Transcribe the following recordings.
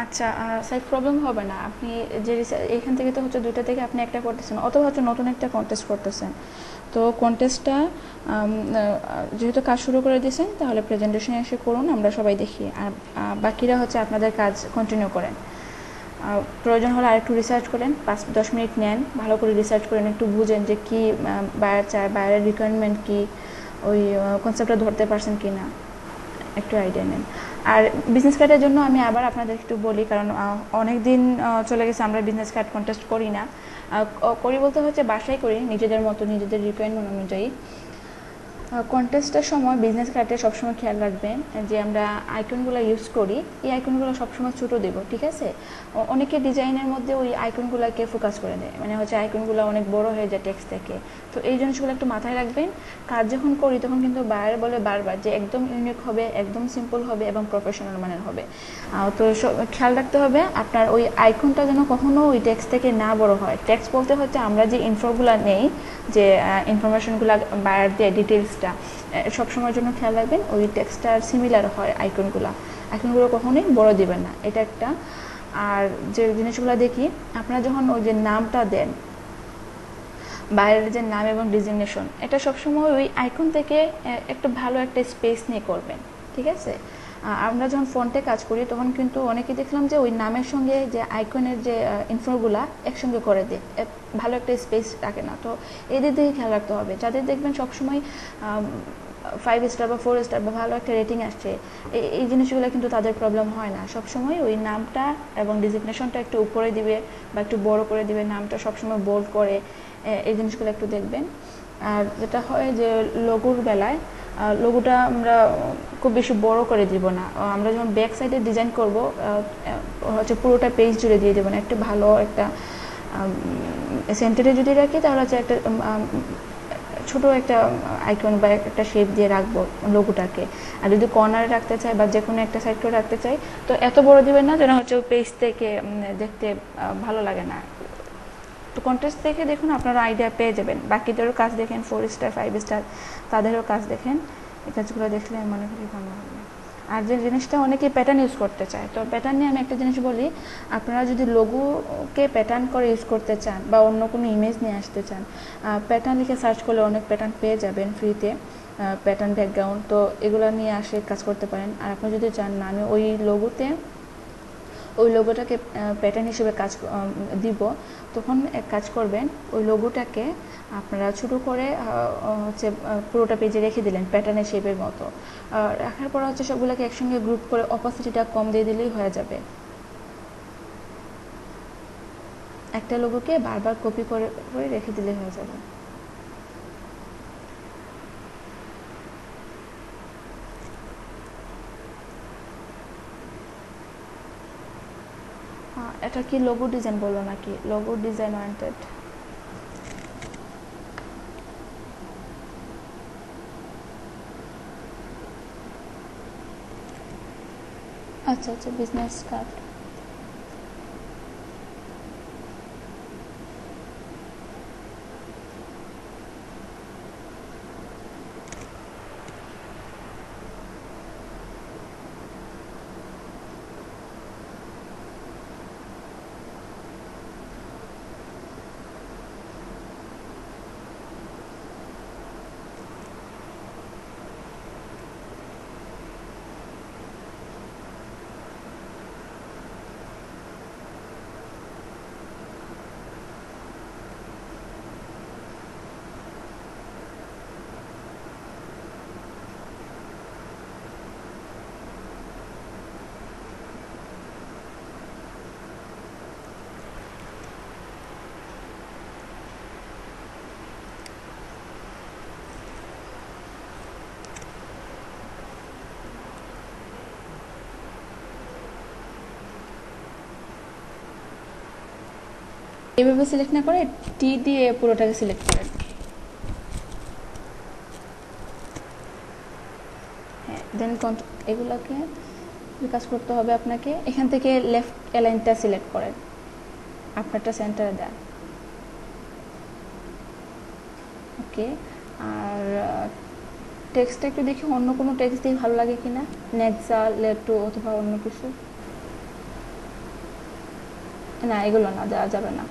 আচ্ছা, side problem হবে না। আপনি যে এখান থেকে তো হচ্ছে 2টা থেকে আপনি একটা করতেছেন, অথবা হচ্ছে নতুন একটা কন্টেস্ট করতেছেন। তো কন্টেস্টটা যেহেতু কাজ শুরু করে দিয়েছেন, তাহলে প্রেজেন্টেশনে এসে করুন, আমরা সবাই দেখি। আর বাকিরা হচ্ছে আপনাদের কাজ কন্টিনিউ করেন। প্রয়োজন হলে আরেকটু রিসার্চ করেন, 5-10 মিনিট নেন, ভালো করে রিসার্চ করেন, একটু বুঝেন যে কী বায়ার চায়, বায়ারের রিকোয়ারমেন্ট কী, ওই কনসেপ্টটা ধরতে পারছেন কি না, একটু আইডিয়া নেন। আর বিজনেস কার্ডের জন্য আমি আবার আপনাদের একটু বলি, কারণ অনেক দিন চলে গেছে আমরা বিজনেস কার্ড কন্টেস্ট করি না। করি বলতে হচ্ছে বাসায় করি, নিজেদের মতো, নিজেদের রিকোয়ারমেন্ট অনুযায়ী। কন্টেস্টের সময় বিজনেস কার্ডে সবসময় খেয়াল রাখবেন যে আমরা আইকনগুলো ইউজ করি, এই আইকনগুলো সবসময় ছোটো দেবো, ঠিক আছে? অনেকে ডিজাইনের মধ্যে ওই আইকনগুলোকে ফোকাস করে দেয়, মানে হচ্ছে আইকনগুলো অনেক বড় হয়ে যায় টেক্সট থেকে। তো এই জিনিসগুলো একটু মাথায় রাখবেন। কাজ যখন করি তখন কিন্তু বায়ার বলে বারবার যে একদম ইউনিক হবে, একদম সিম্পল হবে এবং প্রফেশনাল মানের হবে। তো খেয়াল রাখতে হবে আপনার ওই আইকনটা যেন কখনো ওই টেক্সট থেকে না বড় হয়। টেক্সট বলতে হচ্ছে আমরা যে ইনফোগুলো নেই, যে ইনফরমেশনগুলো বায়ার দিয়ে ডিটেলসটা, সবসময়ের জন্য খেয়াল রাখবেন ওই টেক্সটটার সিমিলার হয় আইকনগুলো কখনোই বড় দিবেন না, এটা একটা। আর যে জিনিসগুলো দেখি, আপনারা যখন ওই যে নামটা দেন, বাইরের যে নাম এবং ডিজিগনেশন, এটা সবসময় ওই আইকন থেকে একটা ভালো একটা স্পেস নিয়ে করবেন, ঠিক আছে? আমরা যখন ফন্টে কাজ করি তখন কিন্তু অনেকে দেখলাম যে ওই নামের সঙ্গে যে আইকনের যে ইনফোগুলা একসঙ্গে করে দেয়, ভালো একটা স্পেস রাখে না। তো এদের দিকে খেয়াল রাখতে হবে। যাদের দেখবেন সবসময় 5 স্টার বা 4 স্টার বা ভালো একটা রেটিং আসছে, এই জিনিসগুলো কিন্তু তাদের প্রবলেম হয় না। সবসময় ওই নামটা এবং ডিজিগনেশনটা একটু উপরে দিবে বা একটু বড় করে দিবে, নামটা সবসময় বোল্ড করে, এই জিনিসগুলো একটু দেখবেন। আর যেটা হয় যে লোগোর বেলায়, লোগোটা আমরা খুব বেশি বড় করে দিব না। আমরা যখন ব্যাক সাইডে ডিজাইন করব, হচ্ছে পুরোটা পেজ জুড়ে দিয়ে দেবো না, একটু ভালো একটা সেন্টারে যদি রাখি তাহলে হচ্ছে একটা ছোট একটা আইকন বা একটা শেপ দিয়ে রাখবো লোগোটাকে। আর যদি কর্নারে রাখতে চাই বা যে কোনো একটা সাইড করে রাখতে চাই, তো এত বড় দিবেন না যেন হচ্ছে পেজ থেকে দেখতে ভালো লাগে না। তো কন্টেস্ট দেখে দেখুন, আপনারা আইডিয়া পেয়ে যাবেন। বাকিদেরও কাজ দেখেন, 4 স্টার 5 স্টার, তাদেরও কাজ দেখেন। এই কাজগুলো দেখলে আমি মনে করি ভালো হবে। আর যে জিনিসটা অনেকে প্যাটার্ন ইউজ করতে চায়, তো প্যাটার্ন নিয়ে আমি একটা জিনিস বলি। আপনারা যদি লোগোকে প্যাটার্ন করে ইউজ করতে চান বা অন্য কোনো ইমেজ নিয়ে আসতে চান, প্যাটার্ন লিখে সার্চ করলে অনেক প্যাটার্ন পেয়ে যাবেন ফ্রিতে, প্যাটার্ন ব্যাকগ্রাউন্ড, তো এগুলো নিয়ে আসে কাজ করতে পারেন। আর আপনি যদি চান না আমি ওই লোগোটাকে প্যাটার্ন হিসেবে কাজ দিব, তখন এক কাজ করবেন, ওই লোগোটাকে আপনারা ছোটো করে হচ্ছে পুরোটা পেজে রেখে দিলেন প্যাটার্নের শেপের মতো। রাখার পর হচ্ছে সবগুলোকে একসঙ্গে গ্রুপ করে অপাসিটিটা কম দিয়ে দিলেই হয়ে যাবে। একটা লোগোকে বারবার কপি করে করে রেখে দিলেই হয়ে যাবে। এটা কি লোগো ডিজাইন বললো নাকি? Logo design wanted. আচ্ছা আচ্ছা, বিজনেস কার্ড। এভাবে সিলেক্ট না করে টি দিয়ে পুরোটাকে সিলেক্ট করেন। হ্যাঁ, দেন এগুলোকে কাজ করতে হবে আপনাকে। এখান থেকে লেফট অ্যালাইনটা সিলেক্ট করেন, আপনারটা সেন্টারে দেন। ওকে। আর টেক্সটটা একটু দেখি অন্য কোনো টেক্সট দিয়ে ভালো লাগে কিনা, নেক্সা লেটু অথবা অন্য কিছু। না, এগুলো না, দেওয়া যাবে না।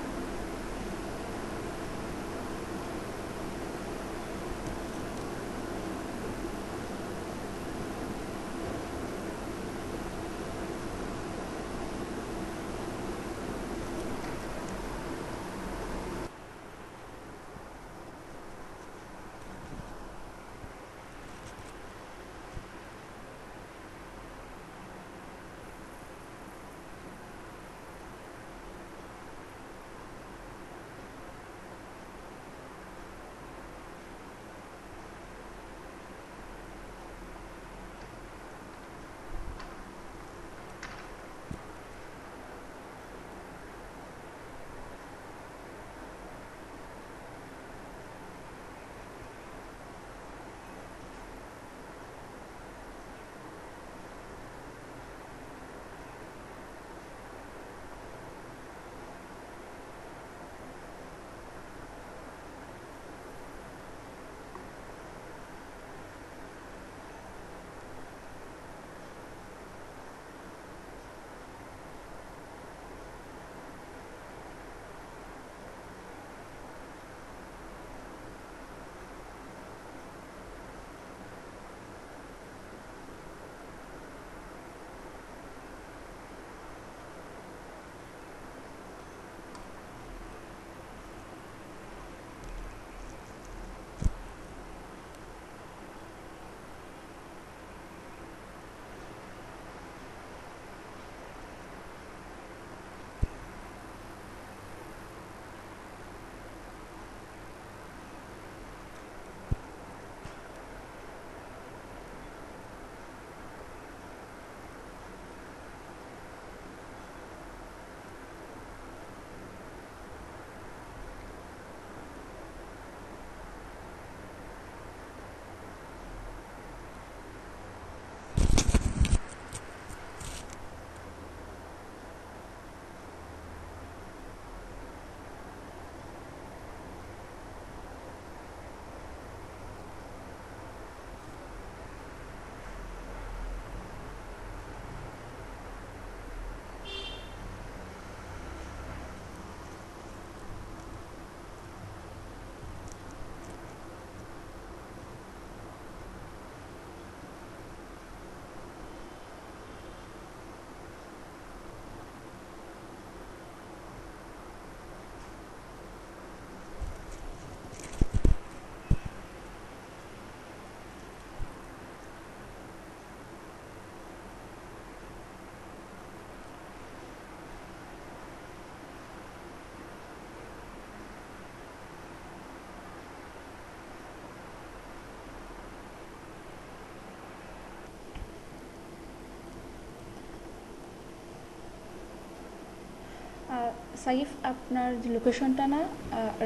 সাইফ, আপনার যে লোকেশনটা না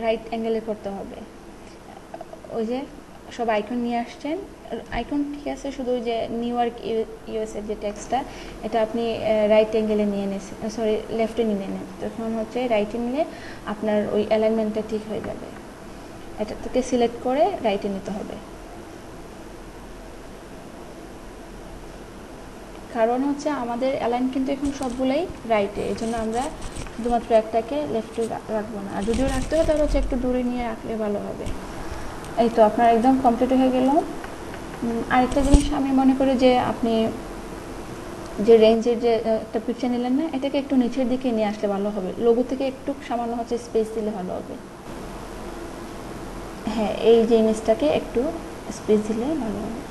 রাইট অ্যাঙ্গেলে করতে হবে। ওই যে সব আইকন নিয়ে আসছেন, আইকন ঠিক আছে, শুধু ওই যে নিউ ইয়র্ক ইউএসএর যে টেক্সটটা, এটা আপনি রাইট অ্যাঙ্গেলে নিয়ে নিয়েছেন, সরি লেফটে নিয়ে নেন, তখন হচ্ছে রাইটে নিলে আপনার ওই অ্যালাইনমেন্টটা ঠিক হয়ে যাবে। এটা থেকে সিলেক্ট করে রাইটে নিতে হবে, কারণ হচ্ছে আমাদের অ্যালাইন কিন্তু এখন সবগুলোই রাইটে, এই জন্য আমরা শুধুমাত্র একটাকে লেফটে রাখবো না, আর যদিও রাখতে হয় তাহলে হচ্ছে একটু দূরে নিয়ে রাখলে ভালো হবে। এই তো আপনার একদম কমপ্লিট হয়ে গেল। আরেকটা জিনিস আমি মনে করি যে আপনি যে রেঞ্জের যে একটা পিকচার নিলেন না, এটাকে একটু নিচের দিকে নিয়ে আসলে ভালো হবে, লোগো থেকে একটু সামান্য হচ্ছে স্পেস দিলে ভালো হবে। হ্যাঁ, এই যে ইমেজটাকে একটু স্পেস দিলে ভালো হবে।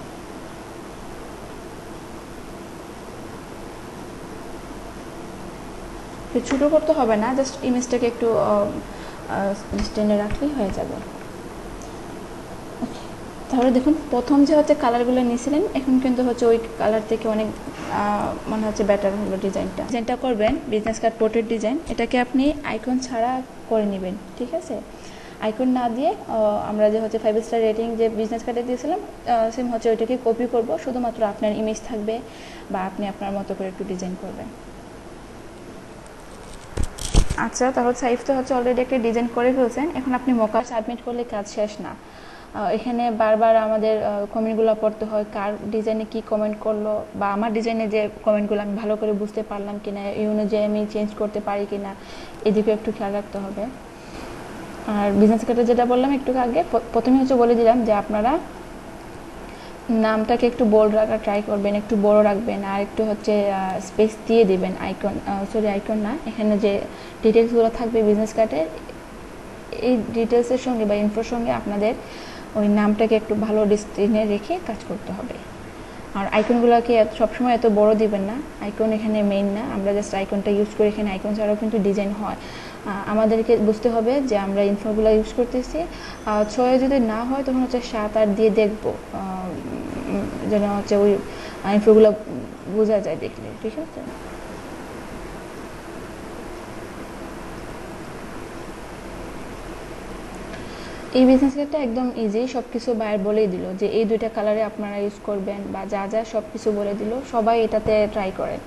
ছোটো করতে হবে না, জাস্ট ইমেজটাকে একটু টেনে রাখলেই হয়ে যাবে। তাহলে দেখুন, প্রথম যে হচ্ছে কালারগুলো নিয়েছিলেন, এখন কিন্তু হচ্ছে ওই কালার থেকে অনেক মনে হচ্ছে বেটার হলো ডিজাইনটা করবেন বিজনেস কার্ড পোর্ট্রেট ডিজাইন। এটাকে আপনি আইকন ছাড়া করে নেবেন, ঠিক আছে? আইকন না দিয়ে আমরা যে হচ্ছে 5 স্টার রেটিং যে বিজনেস কার্ডে দিয়েছিলাম, সেম হচ্ছে ওইটাকে কপি করব, শুধুমাত্র আপনার ইমেজ থাকবে বা আপনি আপনার মতো করে একটু ডিজাইন করবেন। আচ্ছা, তাহলে সাইফ তো হচ্ছে অলরেডি একটা ডিজাইন করে ফেলছেন, এখন আপনি মকা সাবমিট করলে কাজ শেষ না। এখানে বারবার আমাদের কমেন্টগুলো পড়তে হয়, কার ডিজাইনে কি কমেন্ট করলো, বা আমার ডিজাইনে যে কমেন্টগুলো আমি ভালো করে বুঝতে পারলাম কিনা, এই অনুযায়ী আমি চেঞ্জ করতে পারি কিনা, এদিকে একটু খেয়াল রাখতে হবে। আর বিজনেস কার্ডে যেটা বললাম একটু আগে, প্রথমে হচ্ছে বলে দিলাম যে আপনারা নামটাকে একটু বোল্ড রাখার ট্রাই করবেন, একটু বড় রাখবেন, আর একটু হচ্ছে স্পেস দিয়ে দিবেন। আইকন, সরি আইকন না, এখানে যে ডিটেলসগুলো থাকবে বিজনেস কার্ডের, এই ডিটেলসের সঙ্গে বা ইনফোর সঙ্গে আপনাদের ওই নামটাকে একটু ভালো ডিস্টেন্সে রেখে কাজ করতে হবে। আর আইকনগুলোকে সবসময় এত বড় দিবেন না, আইকন এখানে মেইন না, আমরা জাস্ট আইকনটা ইউজ করি, এখানে আইকন ছাড়াও কিন্তু ডিজাইন হয়। আমাদেরকে বুঝতে হবে যে আমরা ইনফোগুলো ইউজ করতেছি, 6 যদি না হয় তখন হচ্ছে 7-8 দিয়ে দেখবো, যেন হচ্ছে ওই ইনফোগুলো বোঝা যায় দেখলে, ঠিক আছে। এই বিজনেস কার্ডটা একদম ইজি, সব কিছু বায়ার বলেই দিল যে এই দুইটা কালারে আপনারা ইউজ করবেন, বা যা যা সব কিছু বলে দিল, সবাই এটাতে ট্রাই করেন।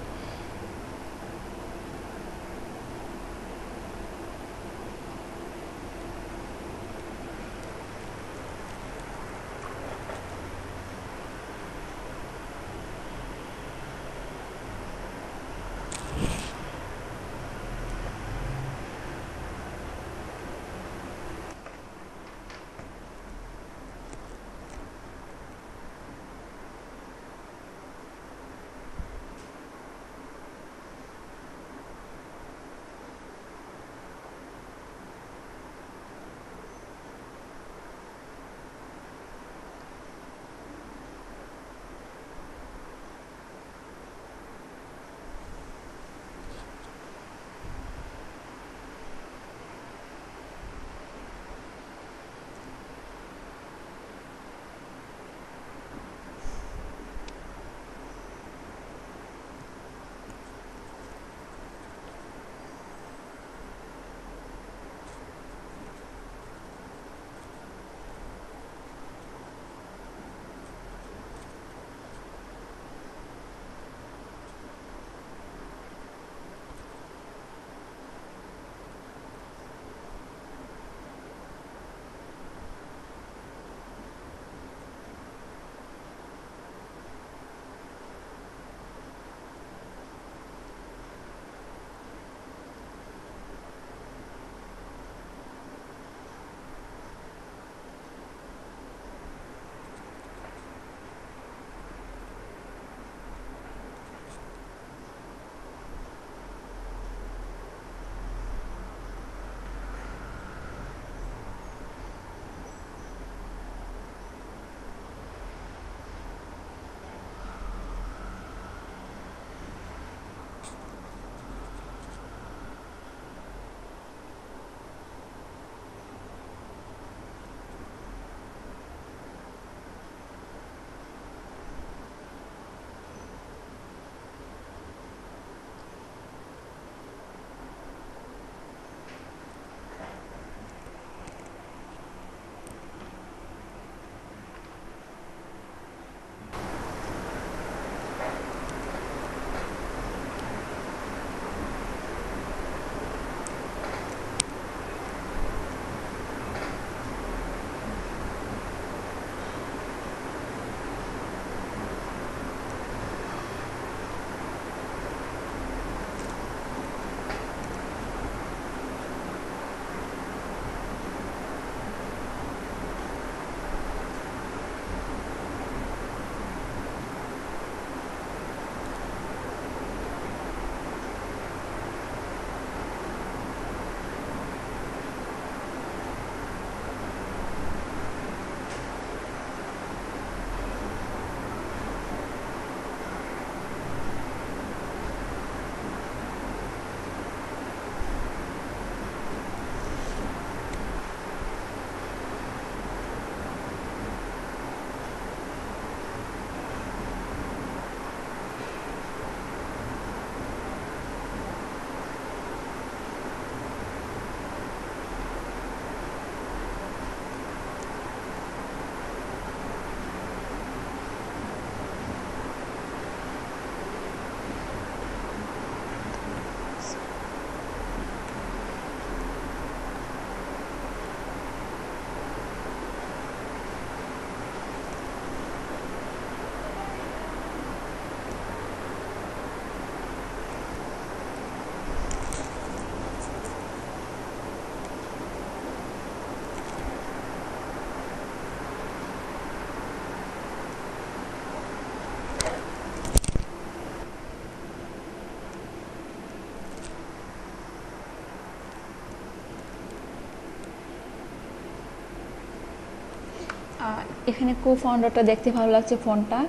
আহ, এখানে কো ফাউন্ডারটা দেখতে ভালো লাগছে ফোনটা।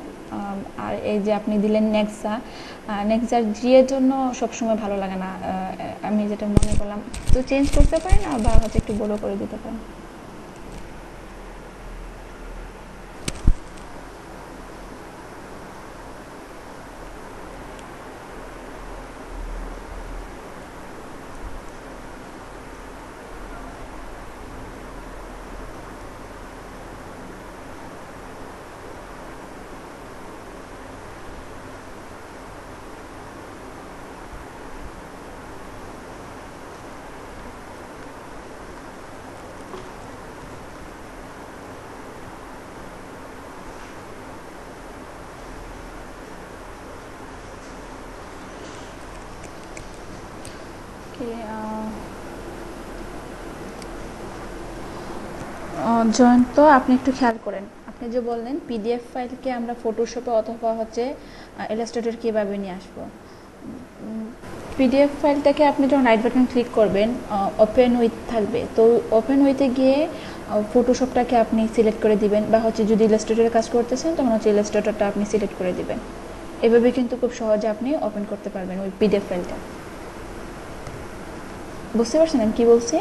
আর এই যে আপনি দিলেন নেক্সা, নেক্সার জি এর জন্য সবসময় ভালো লাগে না, আমি যেটা মনে করলাম তো চেঞ্জ করতে পারেন বা হচ্ছে একটু বড় করে দিতে পারেন। কি জয়ন্ত, আপনি একটু খেয়াল করেন, আপনি যে বললেন পিডিএফ ফাইলকে আমরা ফটোশপে অথবা হচ্ছে ইলাস্ট্রেটর কীভাবে নিয়ে আসবো। পিডিএফ ফাইলটাকে আপনি যখন রাইট বাটন ক্লিক করবেন, ওপেন উইথ থাকবে, তো ওপেন উইথে গিয়ে ফটোশপটাকে আপনি সিলেক্ট করে দিবেন, বা হচ্ছে যদি ইলাস্ট্রেটরের কাজ করতেছেন তখন হচ্ছে ইলাস্ট্রেটরটা আপনি সিলেক্ট করে দিবেন। এভাবে কিন্তু খুব সহজে আপনি ওপেন করতে পারবেন ওই পিডিএফ ফাইলটা। বুঝতে পারছেন আমি কী বলছি?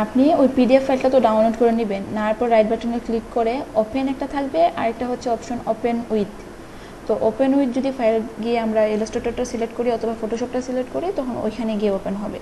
আপনি ওই পিডিএফ ফাইলটা তো ডাউনলোড করে নেবেন, নেওয়ার পর রাইট বাটনে ক্লিক করে ওপেন একটা থাকবে, আরেকটা হচ্ছে অপশন ওপেন উইথ। তো ওপেন উইথ যদি ফাইল গিয়ে আমরা ইলাস্ট্রেটরটা সিলেক্ট করি অথবা ফটোশপটা সিলেক্ট করি, তখন ওইখানে গিয়ে ওপেন হবে।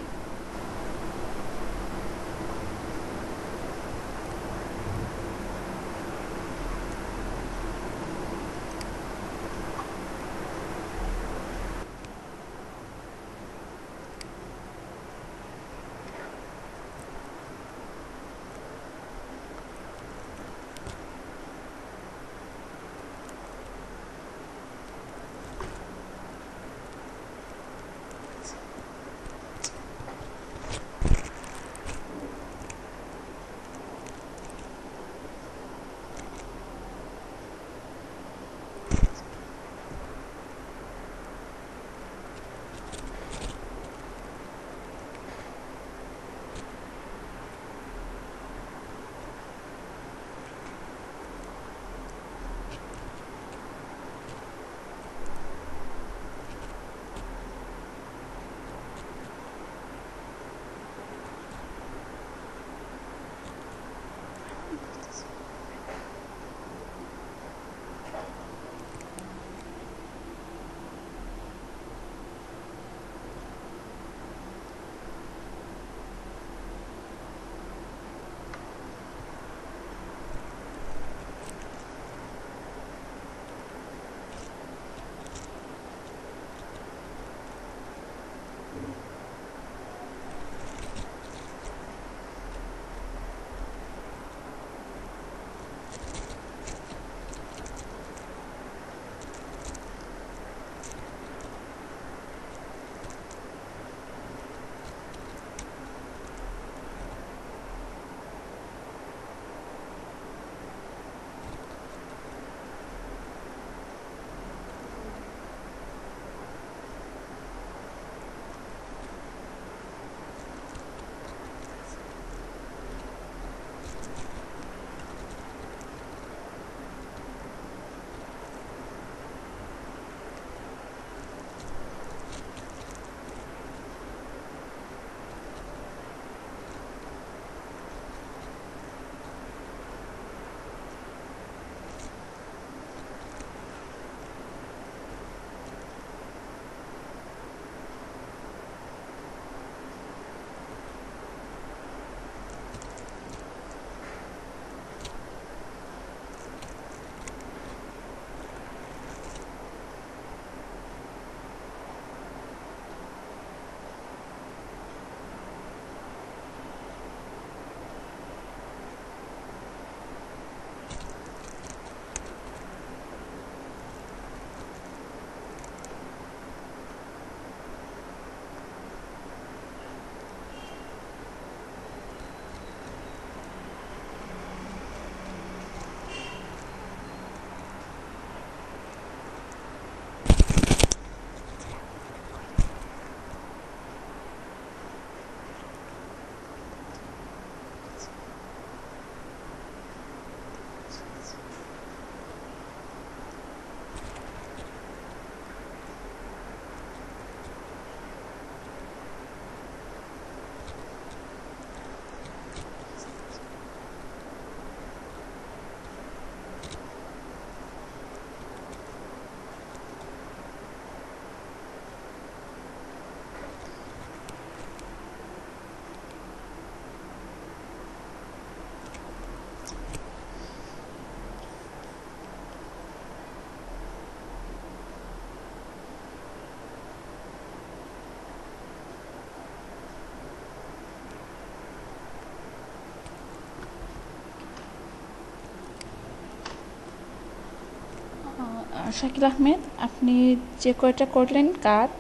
শাকিল আহমেদ, আপনি যে কয়টা করলেন কার্ড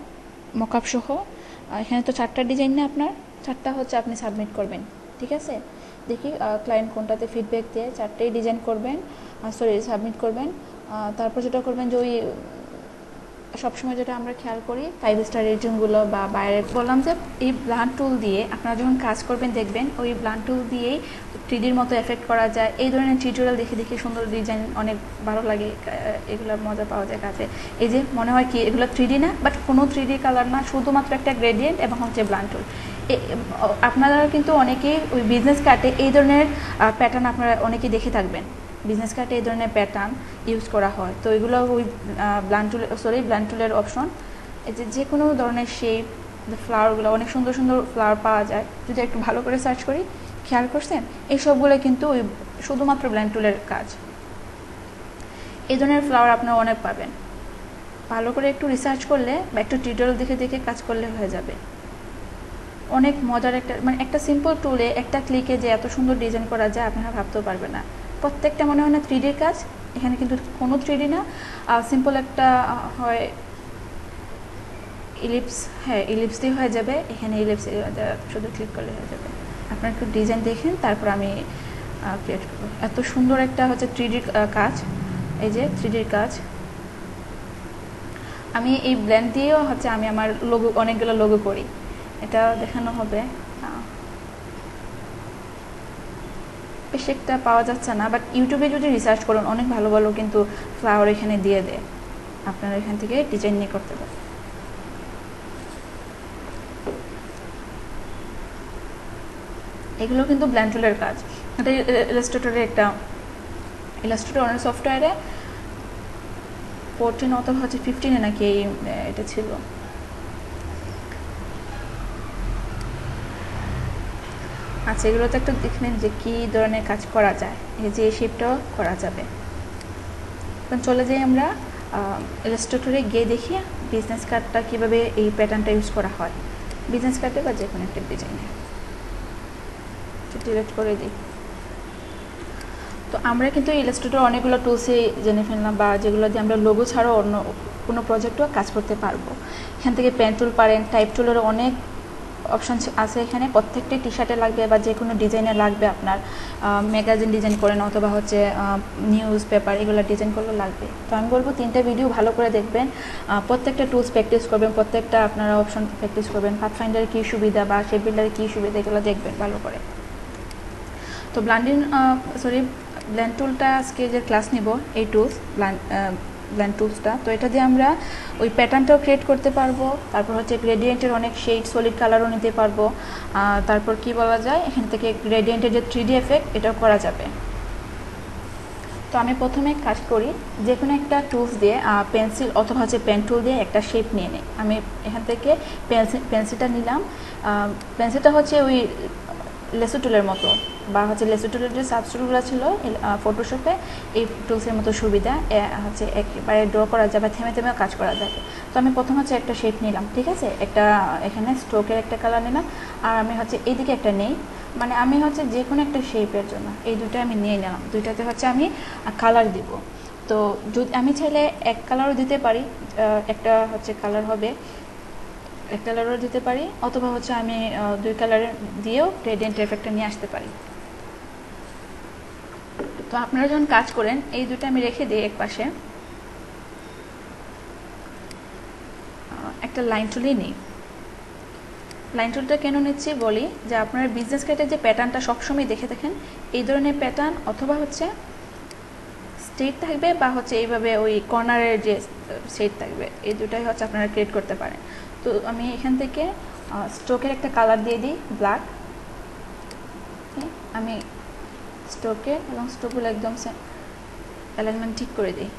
মকআপ সহ, এখানে তো 4টা ডিজাইন না, আপনার 4টা হচ্ছে আপনি সাবমিট করবেন, ঠিক আছে? দেখি ক্লায়েন্ট কোনটাতে ফিডব্যাক দিয়ে 4টেই ডিজাইন করবেন, সাবমিট করবেন। তারপর যেটা করবেন যে ওই সবসময় যেটা আমরা খেয়াল করি 5 স্টার রেটিংগুলো বা বাইরে বললাম যে এই ব্লান্ট টুল দিয়ে আপনারা যখন কাজ করবেন দেখবেন ওই ব্লান্ট টুল দিয়েই 3Dর মতো এফেক্ট করা যায়। এই ধরনের টিউটোরিয়াল দেখে দেখে সুন্দর ডিজাইন অনেক ভালো লাগে, এগুলোর মজা পাওয়া যায় কাজে। এই যে মনে হয় কি এগুলো 3D না, বাট কোনো 3D কালার না, শুধুমাত্র একটা গ্রেডিয়েন্ট এবং হচ্ছে ব্লান্ট টুল। আপনারা কিন্তু অনেকেই ওই বিজনেস কার্ডে এই ধরনের প্যাটার্ন আপনারা অনেকেই দেখে থাকবেন, বিজনেস কার্ডে এই ধরনের প্যাটার্ন ইউজ করা হয়। তো এগুলো ওই ব্লান্ট টুলের অপশন, এই যে কোনো ধরনের শেপ, ফ্লাওয়ারগুলো অনেক সুন্দর সুন্দর ফ্লাওয়ার পাওয়া যায় যদি একটু ভালো করে সার্চ করি। খেয়াল করছেন এই সবগুলো কিন্তু ওই শুধুমাত্র ব্লান্ট টুলের কাজ। এই ধরনের ফ্লাওয়ার আপনারা অনেক পাবেন, ভালো করে একটু রিসার্চ করলে বা একটু টিউটোরিয়াল দেখে দেখে কাজ করলে হয়ে যাবে। অনেক মজার একটা, মানে একটা সিম্পল টুলে একটা ক্লিকে যে এত সুন্দর ডিজাইন করা যায় আপনারা ভাবতেও পারবেন না। প্রত্যেকটা মনে হয় না 3Dর কাজ, এখানে কিন্তু কোনো 3D না, সিম্পল একটা হয় ইলিপস, হ্যাঁ ইলিপস দিয়ে হয়ে যাবে। এখানে ইলিপস শুধু ক্লিক করলে হয়ে যাবে। আপনারা একটু ডিজাইন দেখেন, তারপর আমি ক্রিয়েট করবো। এত সুন্দর একটা হচ্ছে 3Dর কাজ, এই যে 3Dর কাজ। আমি এই ব্ল্যান্ড দিয়েও হচ্ছে আমি আমার লোগো, অনেকগুলো লোগো করি, এটা দেখানো হবে। বেশ একটা পাওয়া যাচ্ছে না, বাট ইউটিউবে যদি রিসার্চ করুন অনেক ভালো ভালো কিন্তু ফ্লাওয়ার এখানে দিয়ে দেয়, আপনারা এখান থেকে ডিজাইন নিয়ে করতে পারেন। এগুলো কিন্তু ব্ল্যান্ড টুলের কাজ। এটা ইলাস্ট্রেটরের একটা, ইলাস্ট্রেটর অনেক সফটওয়্যারে 14 অথবা হচ্ছে 15-এ নাকি এটা ছিল। আচ্ছা, এগুলোতে একটু দেখবেন যে কী ধরনের কাজ করা যায়, এই যে এই শেপটাও করা যাবে। এখন চলে যাই আমরা ইলাস্ট্রেটরে গিয়ে দেখি বিজনেস কার্ডটা কীভাবে এই প্যাটার্নটা ইউজ করা হয় বিজনেস কার্ডে বা যে কোনো একটা ডিজাইনে। ডিলিট করে দিই। তো আমরা কিন্তু ইলাস্ট্রেটর অনেকগুলো টুলসই জেনে ফেললাম, বা যেগুলো দিয়ে আমরা লোগো ছাড়াও অন্য কোনো প্রজেক্টও কাজ করতে পারবো। এখান থেকে পেন টুল পারেন, টাইপ টুলেরও অনেক অপশান আছে এখানে। প্রত্যেকটি টি শার্টে লাগবে বা যে কোনো ডিজাইনে লাগবে, আপনার ম্যাগাজিন ডিজাইন করেন অথবা হচ্ছে নিউজ পেপার, এগুলো ডিজাইন করলেও লাগবে। তো আমি বলবো 3টা ভিডিও ভালো করে দেখবেন, প্রত্যেকটা টুলস প্র্যাকটিস করবেন, প্রত্যেকটা আপনারা অপশন প্র্যাকটিস করবেন, পাথফাইন্ডারের কী সুবিধা বা শেপ বিল্ডারের কী সুবিধা এগুলো দেখবেন ভালো করে। তো ব্ল্যান্ড টুলটা আজকে যে ক্লাস নিব, এই টুলস ব্ল্যান্ড টুলসটা, তো এটা দিয়ে আমরা ওই প্যাটার্নটাও ক্রিয়েট করতে পারবো, তারপর হচ্ছে গ্রেডিয়েন্টের অনেক শেড, সলিড কালারও নিতে পারবো, তারপর কি বলা যায় এখান থেকে গ্রেডিয়েন্টের যে 3D এফেক্ট এটাও করা যাবে। তো আমি প্রথমে কাজ করি, যে কোনো একটা টুলস দিয়ে পেন্সিল অথবা হচ্ছে পেন টুল দিয়ে একটা শেপ নিয়ে নিই। আমি এখান থেকে পেন্সিলটা নিলাম। পেন্সিলটা হচ্ছে ওই লেসো টুলের মতো, বা হচ্ছে লেসো টুলের যে সাবস্টিটিউটগুলো ছিল ফটোশপে, এই টুলসের মতো সুবিধা হচ্ছে একেবারে ড্র করা যাবে, থেমে থেমেও কাজ করা যাবে। তো আমি প্রথম হচ্ছে একটা শেপ নিলাম, ঠিক আছে, একটা এখানে স্ট্রোকের একটা কালার নিলাম, আর আমি হচ্ছে এইদিকে একটা নেই, মানে আমি হচ্ছে যে কোনো একটা শেপের জন্য এই দুটো আমি নিয়ে নিলাম। দুইটাতে হচ্ছে আমি কালার দিব। তো যদি আমি চাইলে এক কালারও দিতে পারি, একটা হচ্ছে কালার হবে, এক কালারও দিতে পারি, অথবা হচ্ছে আমি 2 কালারের দিয়েও গ্রেডিয়েন্ট এফেক্টটা নিয়ে আসতে পারি। তো আপনারা যখন কাজ করেন এই দুটো আমি রেখে দিই এক পাশে, একটা লাইন টুলই নিই। লাইন টুলটা কেন নিচ্ছি বলি, যে আপনার বিজনেস কার্ডের যে প্যাটার্নটা সবসময় দেখে দেখেন এই ধরনের প্যাটার্ন, অথবা হচ্ছে স্ট্রেট থাকবে বা হচ্ছে এইভাবে ওই কর্নারের যে শেড থাকবে, এই দুটাই হচ্ছে আপনারা ক্রিয়েট করতে পারেন। তো আমি এখান থেকে স্ট্রোকের একটা কালার দিয়ে দিই, ব্ল্যাক। আমি স্ট্রোকের এবং স্ট্রোকগুলো একদম অ্যালাইনমেন্ট ঠিক করে দিই।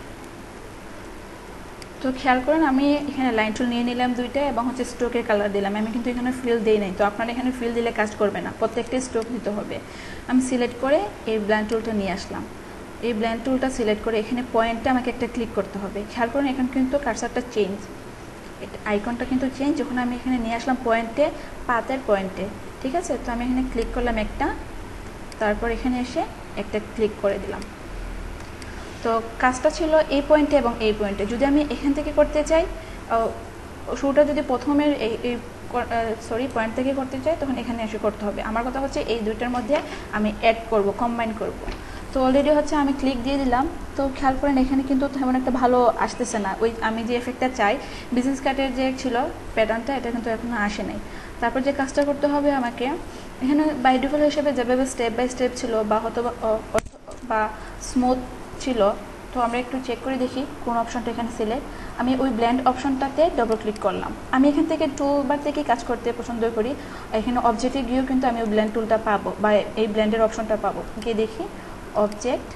তো খেয়াল করেন আমি এখানে লাইন টুল নিয়ে নিলাম 2টা, এবং হচ্ছে স্ট্রোকের কালার দিলাম। আমি কিন্তু এখানে ফিল দিই নাই, তো আপনারা এখানে ফিল দিলে কাজ করবে না, প্রত্যেকটা স্ট্রোক দিতে হবে। আমি সিলেক্ট করে এই ব্ল্যান্ড টুলটা নিয়ে আসলাম। এই ব্ল্যান্ড টুলটা সিলেক্ট করে এখানে পয়েন্টে আমাকে একটা ক্লিক করতে হবে। খেয়াল করেন এখানে কিন্তু কার্সারটা চেঞ্জ, আইকনটা কিন্তু চেঞ্জ, যখন আমি এখানে নিয়ে আসলাম পয়েন্টে, পাতের পয়েন্টে, ঠিক আছে। তো আমি এখানে ক্লিক করলাম একটা, তারপর এখানে এসে একটা ক্লিক করে দিলাম। তো কাজটা ছিল এই পয়েন্টে এবং এই পয়েন্টে। যদি আমি এখান থেকে করতে চাই, শুরুটা যদি প্রথমের এই পয়েন্ট থেকে করতে চাই, তখন এখানে এসে করতে হবে। আমার কথা হচ্ছে এই দুইটার মধ্যে আমি অ্যাড করব, কম্বাইন করব। তো অলরেডি হচ্ছে আমি ক্লিক দিয়ে দিলাম। তো খেয়াল করেন এখানে কিন্তু তেমন একটা ভালো আসতেছে না, ওই আমি যে এফেক্টটা চাই বিজনেস কার্ডের যে ছিল প্যাটার্নটা, এটা কিন্তু এখনও আসে নাই। তারপর যে কাজটা করতে হবে আমাকে, এখানে বাই ডিফল্ট হিসেবে যেভাবে স্টেপ বাই স্টেপ ছিল বা স্মুথ ছিল, তো আমরা একটু চেক করে দেখি কোন অপশনটা এখানে সিলেক্ট। আমি ওই ব্ল্যান্ড অপশনটাতে ডবল ক্লিক করলাম। আমি এখান থেকে টুলবার থেকে কাজ করতে পছন্দ করি। এখানে অবজেক্টে গিয়েও কিন্তু আমি ওই ব্ল্যান্ড টুলটা পাবো বা এই ব্ল্যান্ডের অপশনটা পাবো। গিয়ে দেখি অবজেক্ট,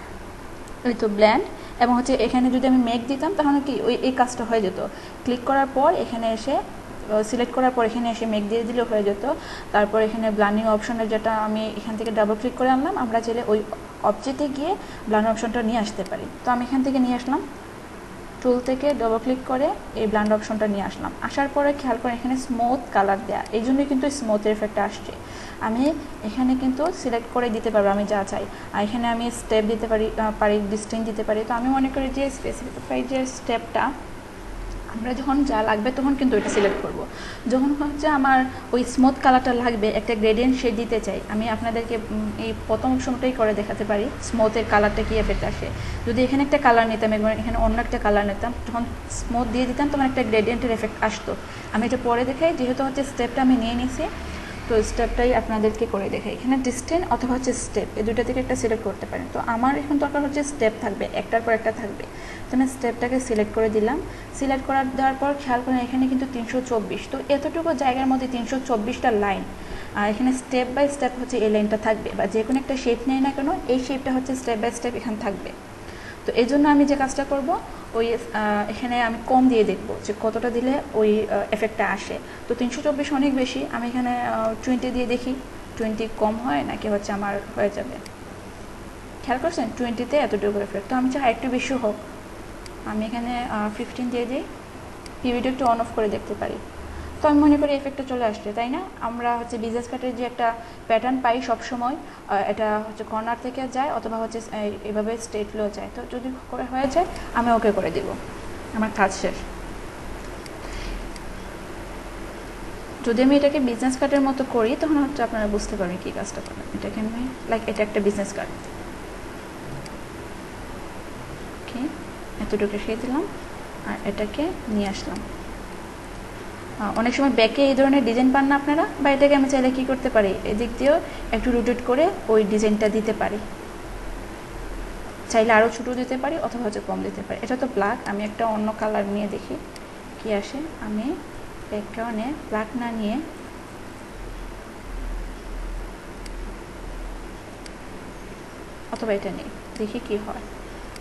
ওই তো ব্ল্যান্ড, এবং হচ্ছে এখানে যদি আমি মেক দিতাম তাহলে কি ওই এই কাজটা হয়ে যেত। ক্লিক করার পর এখানে এসে সিলেক্ট করার পর এখানে এসে মেক দিয়ে দিলেও হয়ে যেত। তারপর এখানে ব্লান্ডিং অপশনের যেটা আমি এখান থেকে ডাবল ক্লিক করে আনলাম, আমরা চাইলে ওই অবজেক্টে গিয়ে ব্লান্ড অপশনটা নিয়ে আসতে পারি। তো আমি এখান থেকে নিয়ে আসলাম, টুল থেকে ডবল ক্লিক করে এই ব্লান্ড অপশনটা নিয়ে আসলাম। আসার পরে খেয়াল করে এখানে স্মুথ কালার দেয়া, এই জন্যই কিন্তু স্মুথের এফেক্টটা আসছে। আমি এখানে কিন্তু সিলেক্ট করে দিতে পারবো আমি যা চাই। আর এখানে আমি স্টেপ দিতে পারি ডিস্টেন্স দিতে পারি। তো আমি মনে করি যে স্পেসিফাই যে স্টেপটা আমরা যখন যা লাগবে তখন কিন্তু এটা সিলেক্ট করব। যখন হচ্ছে আমার ওই স্মুথ কালারটা লাগবে, একটা গ্রেডিয়েন্ট শেড দিতে চাই, আমি আপনাদেরকে এই প্রথম অপশনটাই করে দেখাতে পারি স্মুথের কালারটা কী এফেক্ট আসে। যদি এখানে একটা কালার নিতাম এবং এখানে অন্য একটা কালার নিতাম, তখন স্মুথ দিয়ে দিতাম, তখন একটা গ্রেডিয়েন্টের এফেক্ট আসতো। আমি এটা পরে দেখাই, যেহেতু হচ্ছে স্টেপটা আমি নিয়ে নিছি, তো স্টেপটাই আপনাদেরকে করে দেখাই। এখানে ডিস্টেন্স অথবা হচ্ছে স্টেপ, এই দুটো থেকে একটা সিলেক্ট করতে পারেন। তো আমার এখন দরকার হচ্ছে স্টেপ থাকবে, একটার পর একটা থাকবে। তো আমি স্টেপটাকে সিলেক্ট করে দিলাম। সিলেক্ট দেওয়ার পর খেয়াল করেন এখানে কিন্তু 324, তো এতটুকু জায়গার মধ্যে 324টা লাইন। আর এখানে স্টেপ বাই স্টেপ হচ্ছে এই লাইনটা থাকবে, বা যে কোনো একটা শেপ নেই না কেন এই শেপটা হচ্ছে স্টেপ বাই স্টেপ এখানে থাকবে। তো এই জন্য আমি যে কাজটা করব, ওই এখানে আমি কম দিয়ে দেখব যে কতটা দিলে ওই এফেক্টটা আসে। তো 324 অনেক বেশি, আমি এখানে 20 দিয়ে দেখি 20 কম হয় নাকি হচ্ছে আমার হয়ে যাবে। খেয়াল করছেন 20-তে এতটুকু এফেক্ট। তো আমি চাই একটু বেশি হোক, আমি এখানে 15 দিয়ে দিই, পিভিটা একটু অন অফ করে দেখতে পারি। তো আমি মনে করি এফেক্টটা চলে আসছে, তাই না? আমরা হচ্ছে বিজনেস কার্ডের যে একটা প্যাটার্ন পাই সবসময়, এটা হচ্ছে কর্নার থেকে যায় অথবা হচ্ছে এভাবে স্ট্রেট ফ্লো যায়। তো যদি করে হয়ে যায় আমি ওকে করে দিব, আমার কাজ শেষ। যদি আমি এটাকে বিজনেস কার্ডের মতো করি তখন হচ্ছে আপনারা বুঝতে পারবেন কী কাজটা করবেন। এটাকে আমি এটা একটা বিজনেস কার্ড, ওকে, এতটুকু রেখে দিলাম আর এটাকে নিয়ে আসলাম। অনেক সময় ব্যাকে এই ধরনের ডিজাইন পান না আপনারা, বা এটাকে আমি চাইলে কী করতে পারি, এদিক দিয়েও একটু রোটেট করে ওই ডিজাইনটা দিতে পারি। চাইলে আরও ছোটো দিতে পারি অথবা হচ্ছে কম দিতে পারি। এটা তো ব্ল্যাক, আমি একটা অন্য কালার নিয়ে দেখি কি আসে। আমি ব্যাকগ্রাউন্ডে ব্ল্যাক না নিয়ে অথবা এটা নিই, দেখি কি হয়।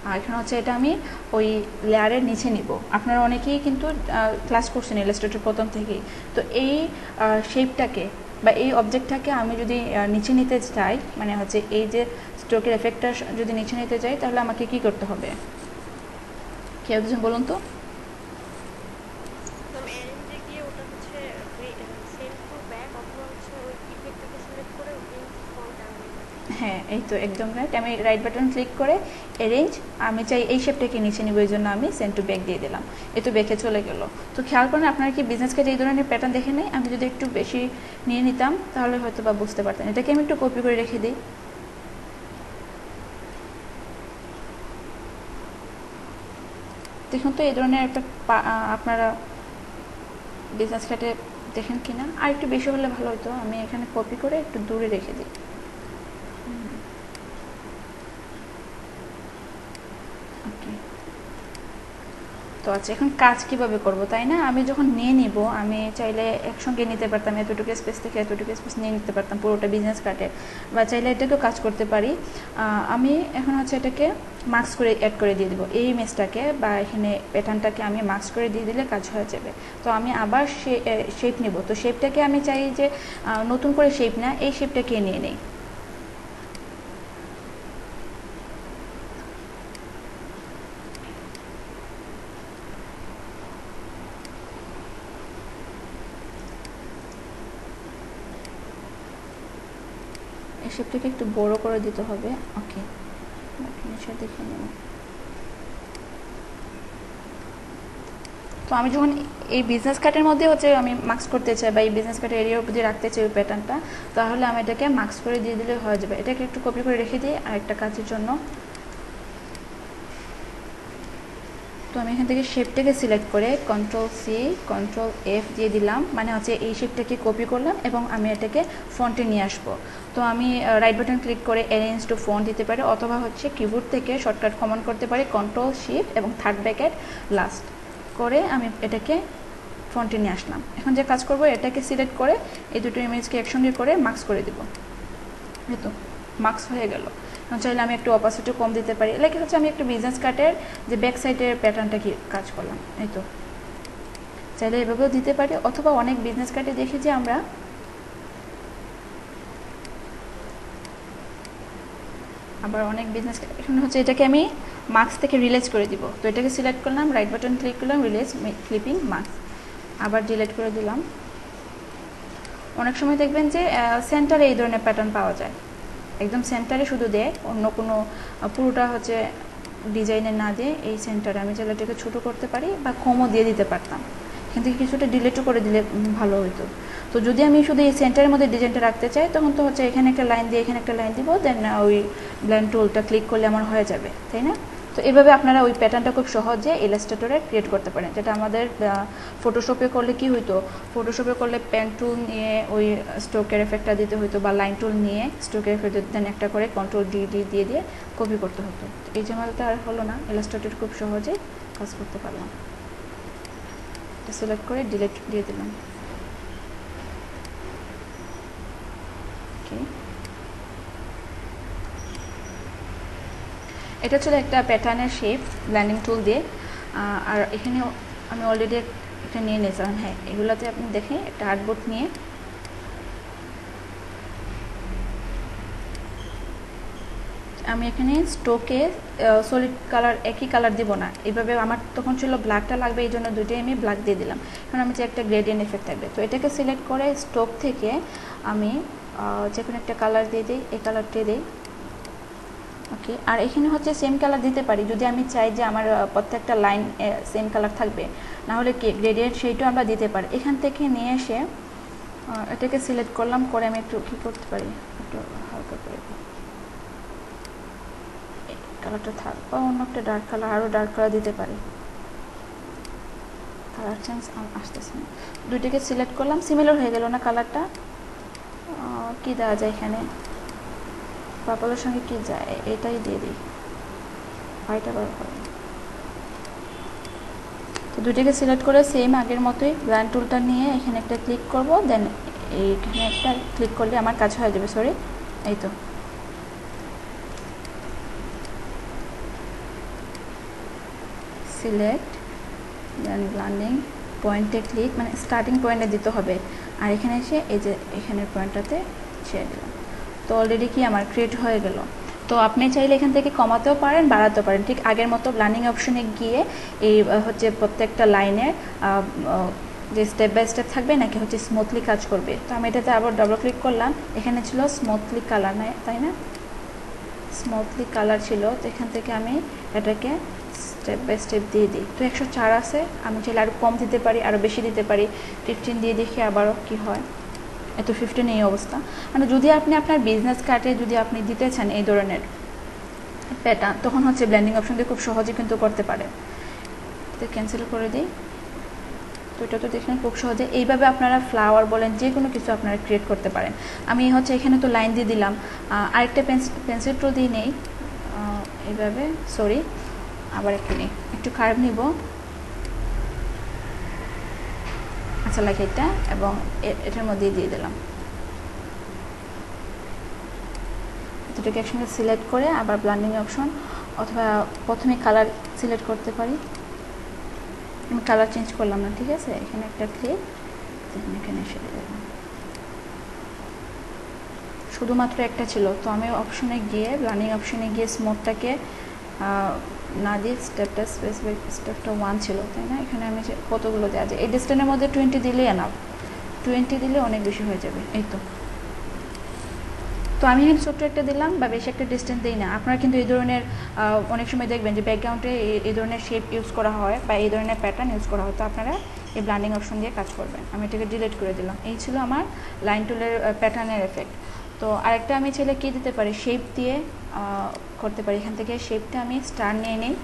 আর এখানে হচ্ছে এটা আমি ওই লেয়ারের নিচে নিব। আপনারা অনেকেই কিন্তু ক্লাস করছেন ইলাস্ট্রেটর প্রথম থেকেই। তো এই শেপটাকে বা এই অবজেক্টটাকে আমি যদি নিচে নিতে চাই, মানে হচ্ছে এই যে স্ট্রোকের এফেক্টটা যদি নিচে নিতে চাই, তাহলে আমাকে কি করতে হবে? কেউ দুজন বলুন তো। হ্যাঁ, এই তো একদম রাইট। আমি রাইট বাটন ক্লিক করে অ্যারেঞ্জ, আমি চাই এই শেপটাকে নিচে নিব, এই জন্য আমি সেন্ড টু ব্যাক দিয়ে দিলাম। এই তো ব্যাকে চলে গেল। তো খেয়াল করেন আপনারা কি বিজনেস কার্ডে এই ধরনের প্যাটার্ন দেখে নেই? আমি যদি একটু বেশি নিয়ে নিতাম তাহলে হয়তো বা বুঝতে পারতেন। এটাকে আমি একটু কপি করে রেখে দিই। দেখুন তো এই ধরনের একটা আপনারা বিজনেস কার্ডে দেখেন কি না? আর একটু বেশি হলে ভালো হতো। আমি এখানে কপি করে একটু দূরে রেখে দিই। ওকে, তো আচ্ছা, এখন কাজ কিভাবে করব, তাই না? আমি যখন নিয়ে নিব, আমি চাইলে একসঙ্গে নিতে পারতাম, এতটুকু স্পেস থেকে এতটুকু স্পেস নিয়ে নিতে পারতাম পুরোটা বিজনেস কার্ডে, বা চাইলে এটাকেও কাজ করতে পারি। আমি এখন হচ্ছে এটাকে মার্কস করে অ্যাড করে দিয়ে দেবো, এই ইমেজটাকে বা এখানে প্যাটার্নটাকে আমি মার্কস করে দিয়ে দিলে কাজ হয়ে যাবে। তো আমি আবার শেপ নেব। তো শেপটাকে আমি চাই যে নতুন করে শেপ না, এই শেপটাকে নিয়ে নেই। এই শেপটাকে একটু বড় করে দিতে হবে। ওকে, দেখে নেব। তো আমি যখন এই বিজনেস কার্ডের মধ্যে হচ্ছে আমি মার্কস করতে চাই বা এই বিজনেস কার্ডের এরিয়ার উপর দিয়ে রাখতে চাই ওই প্যাটার্নটা, তাহলে আমি এটাকে মার্কস করে দিয়ে দিলে হয়ে যাবে। এটাকে একটু কপি করে রেখে দিই আরেকটা কাজের জন্য। তো আমি এখান থেকে শেপটাকে সিলেক্ট করে Ctrl+C Ctrl+F দিয়ে দিলাম, মানে হচ্ছে এই শেপটাকে কপি করলাম এবং আমি এটাকে ফন্টে নিয়ে আসবো। তো আমি রাইট বাটন ক্লিক করে অ্যারেঞ্জ টু ফন্ট দিতে পারি, অথবা হচ্ছে কিবোর্ড থেকে শর্টকাট কমান্ড করতে পারি Ctrl+Shift এবং থার্ড ব্র্যাকেট লাস্ট করে আমি এটাকে ফন্টে নিয়ে আসলাম। এখন যে কাজ করব, এটাকে সিলেক্ট করে এই দুটো ইমেজকে একসঙ্গে করে মার্কস করে দিব। এই তো মার্কস হয়ে গেল। চাইলে আমি একটু অপাসিটি কম দিতে পারি, লাইক হচ্ছে আমি একটু বিজনেস কার্ডের যে ব্যাক সাইডের প্যাটার্নটা কি কাজ করলাম। এই তো চাইলে এভাবেও দিতে পারি, অথবা অনেক বিজনেস কার্ডে দেখি যে আমরা আবার অনেক বিজনেস এখন হচ্ছে এটাকে আমি মার্কস থেকে রিলিজ করে দিব। তো এটাকে সিলেক্ট করলাম, রাইট বাটন ক্লিক করলাম, রিলিজ ক্লিপিং মার্কস, আবার ডিলিট করে দিলাম। অনেক সময় দেখবেন যে সেন্টারে এই ধরনের প্যাটার্ন পাওয়া যায়, একদম সেন্টারে শুধু দেয়, অন্য কোনো পুরোটা হচ্ছে ডিজাইনে না দিয়ে এই সেন্টারে আমি চাইলে এটাকে ছোটো করতে পারি বা কমও দিয়ে দিতে পারতাম, এখান থেকে কিছুটা ডিলিটও করে দিলে ভালো হতো। তো যদি আমি শুধু এই সেন্টারের মধ্যে ডিজাইনটা রাখতে চাই, তখন তো হচ্ছে এখানে একটা লাইন দিয়ে এখানে একটা লাইন দিব, দেন ওই ব্লেন্ড টুলটা ক্লিক করলে আমার হয়ে যাবে, তাই না? তো এভাবে আপনারা ওই প্যাটার্নটা খুব সহজে ইলাস্ট্রেটরে ক্রিয়েট করতে পারেন, যেটা আমাদের ফটোশপে করলে কি হইতো, ফটোশপে করলে পেন টুল নিয়ে ওই স্ট্রোকের এফেক্টটা দিতে হতো, বা লাইন টুল নিয়ে স্ট্রোকের এফেক্ট দেন একটা করে Ctrl+D দিয়ে দিয়ে কপি করতে হতো। এই ঝামেলাটা আর হলো না, ইলাস্ট্রেটর খুব সহজে কাজ করতে পারলাম। এটা সিলেক্ট করে ডিলিট দিয়ে দিলাম। ওকে, এটা ছিল একটা প্যাটার্নের শেপ ব্লেন্ডিং টুল দিয়ে। আর এখানে আমি অলরেডি একটা নিয়ে নিয়েছিলাম। হ্যাঁ, এগুলোতে আপনি দেখেন একটা আর্টবোর্ড নিয়ে আমি এখানে স্ট্রোকে সলিড কালার একই কালার দিব না, এইভাবে আমার তখন ছিল ব্ল্যাকটা লাগবে, এই জন্য দুইটাই আমি ব্ল্যাক দিয়ে দিলাম। এখন আমি যে একটা গ্রেডিয়েন্ট এফেক্ট থাকবে, তো এটাকে সিলেক্ট করে স্ট্রোক থেকে আমি যে কোনো একটা কালার দিয়ে দিই, এই কালারটা দিই। ওকে, আর এখানে হচ্ছে সেম কালার দিতে পারি যদি আমি চাই যে আমার প্রত্যেকটা লাইন সেম কালার থাকবে, না হলে কি গ্রেডিয়েন্ট সেইটাও আমরা দিতে পারি। এখান থেকে নিয়ে এসে এটাকে সিলেক্ট করলাম, করে আমি একটু কী করতে পারি, একটু হালকা করে কালারটা থাক, বা অন্য একটা ডার্ক কালার, আরও ডার্ক কালার দিতে পারি, কালার চেঞ্জ আসতেছে না। দুইটাকে সিলেক্ট করলাম, সিমিলার হয়ে গেল না কালারটা। কি দেওয়া যায় এখানে, পার্পলের সঙ্গে কি যায়, এটাই দিয়ে দিই, হোয়াইট আবার হবে। তো দুইটাকে সিলেক্ট করে সেম আগের মতোই ব্লেন্ড টুলটা নিয়ে এখানে একটা ক্লিক করব, দেন এইখানে একটা ক্লিক করলে আমার কাজ হয়ে যাবে। সরি, এই তো সিলেক্ট দেন ব্লেন্ডিং পয়েন্টে ক্লিক, মানে স্টার্টিং পয়েন্টে দিতে হবে, আর এখানে এসে এই যে এখানের পয়েন্টটাতে ছেড়ে দিলাম। তো অলরেডি কি আমার ক্রিয়েট হয়ে গেল। তো আপনি চাইলে এখান থেকে কমাতেও পারেন, বাড়াতেও পারেন, ঠিক আগের মতো ব্লেন্ডিং অপশনে গিয়ে এই হচ্ছে প্রত্যেকটা লাইনের যে স্টেপ বাই স্টেপ থাকবে নাকি হচ্ছে স্মুথলি কাজ করবে। তো আমি এটাতে আবার ডাবল ক্লিক করলাম, এখানে ছিল স্মুথলি কালার, না তাই না, স্মুথলি কালার ছিল। তো এখান থেকে আমি এটাকে স্টেপ বাই স্টেপ দিয়ে দিই। তো 104 আছে, আমি চাইলে আরও কম দিতে পারি, আরও বেশি দিতে পারি, 15 দিয়ে দেখি আবারও কি হয়। এত 15 এই অবস্থা। মানে যদি আপনি আপনার বিজনেস কার্ডে যদি আপনি দিতে চান এই ধরনের প্যাটার্ন, তখন হচ্ছে ব্লেন্ডিং অপশন দিয়ে খুব সহজে কিন্তু করতে পারেন। তো ক্যান্সেল করে দিই। তো এটা তো দেখেন খুব সহজে এইভাবে আপনারা ফ্লাওয়ার বলেন যে কোনো কিছু আপনারা ক্রিয়েট করতে পারেন। আমি হচ্ছে এখানে তো লাইন দিয়ে দিলাম, আরেকটা পেন্সিল টুল দিয়ে নেই এইভাবে, সরি আবার একটু নিই, একটু কার্ভ নিব, আচ্ছা লাগে এটা, এবং এটার মধ্যে দিয়ে দিলাম। দুটোকে একসঙ্গে সিলেক্ট করে আবার ব্লেন্ডিং অপশন, অথবা প্রথমে কালার সিলেক্ট করতে পারি, আমি কালার চেঞ্জ করলাম না, ঠিক আছে, এখানে একটা ক্লিক, এখানে এসে দিলাম। শুধুমাত্র একটা ছিল, তো আমি অপশনে গিয়ে ব্লেন্ডিং অপশনে গিয়ে স্মুথটাকে না দিয়ে স্টেপটা 1 ছিল, তাই না, এখানে আমি যে কতগুলো দেওয়া যায়, এই ডিস্টেন্সের মধ্যে 20 দিলেই এনাফ, 20 দিলে অনেক বেশি হয়ে যাবে। এই তো তো আমি এখানে ছোট্ট একটা দিলাম বা বেশি একটা ডিস্টেন্স দিই না। আপনারা কিন্তু এই ধরনের অনেক সময় দেখবেন যে ব্যাকগ্রাউন্ডে এই ধরনের শেপ ইউজ করা হয় বা এই ধরনের প্যাটার্ন ইউজ করা হয়, তো আপনারা এই ব্লান্ডিং অপশন দিয়ে কাজ করবেন। আমি এটাকে ডিলিট করে দিলাম। এই ছিল আমার লাইন টুলের প্যাটার্নের এফেক্ট। তো আরেকটা আমি চাইলে কী দিতে পারি, শেপ দিয়ে করতে পারি। এখান থেকে শেপটা আমি স্টার নিয়ে নিই।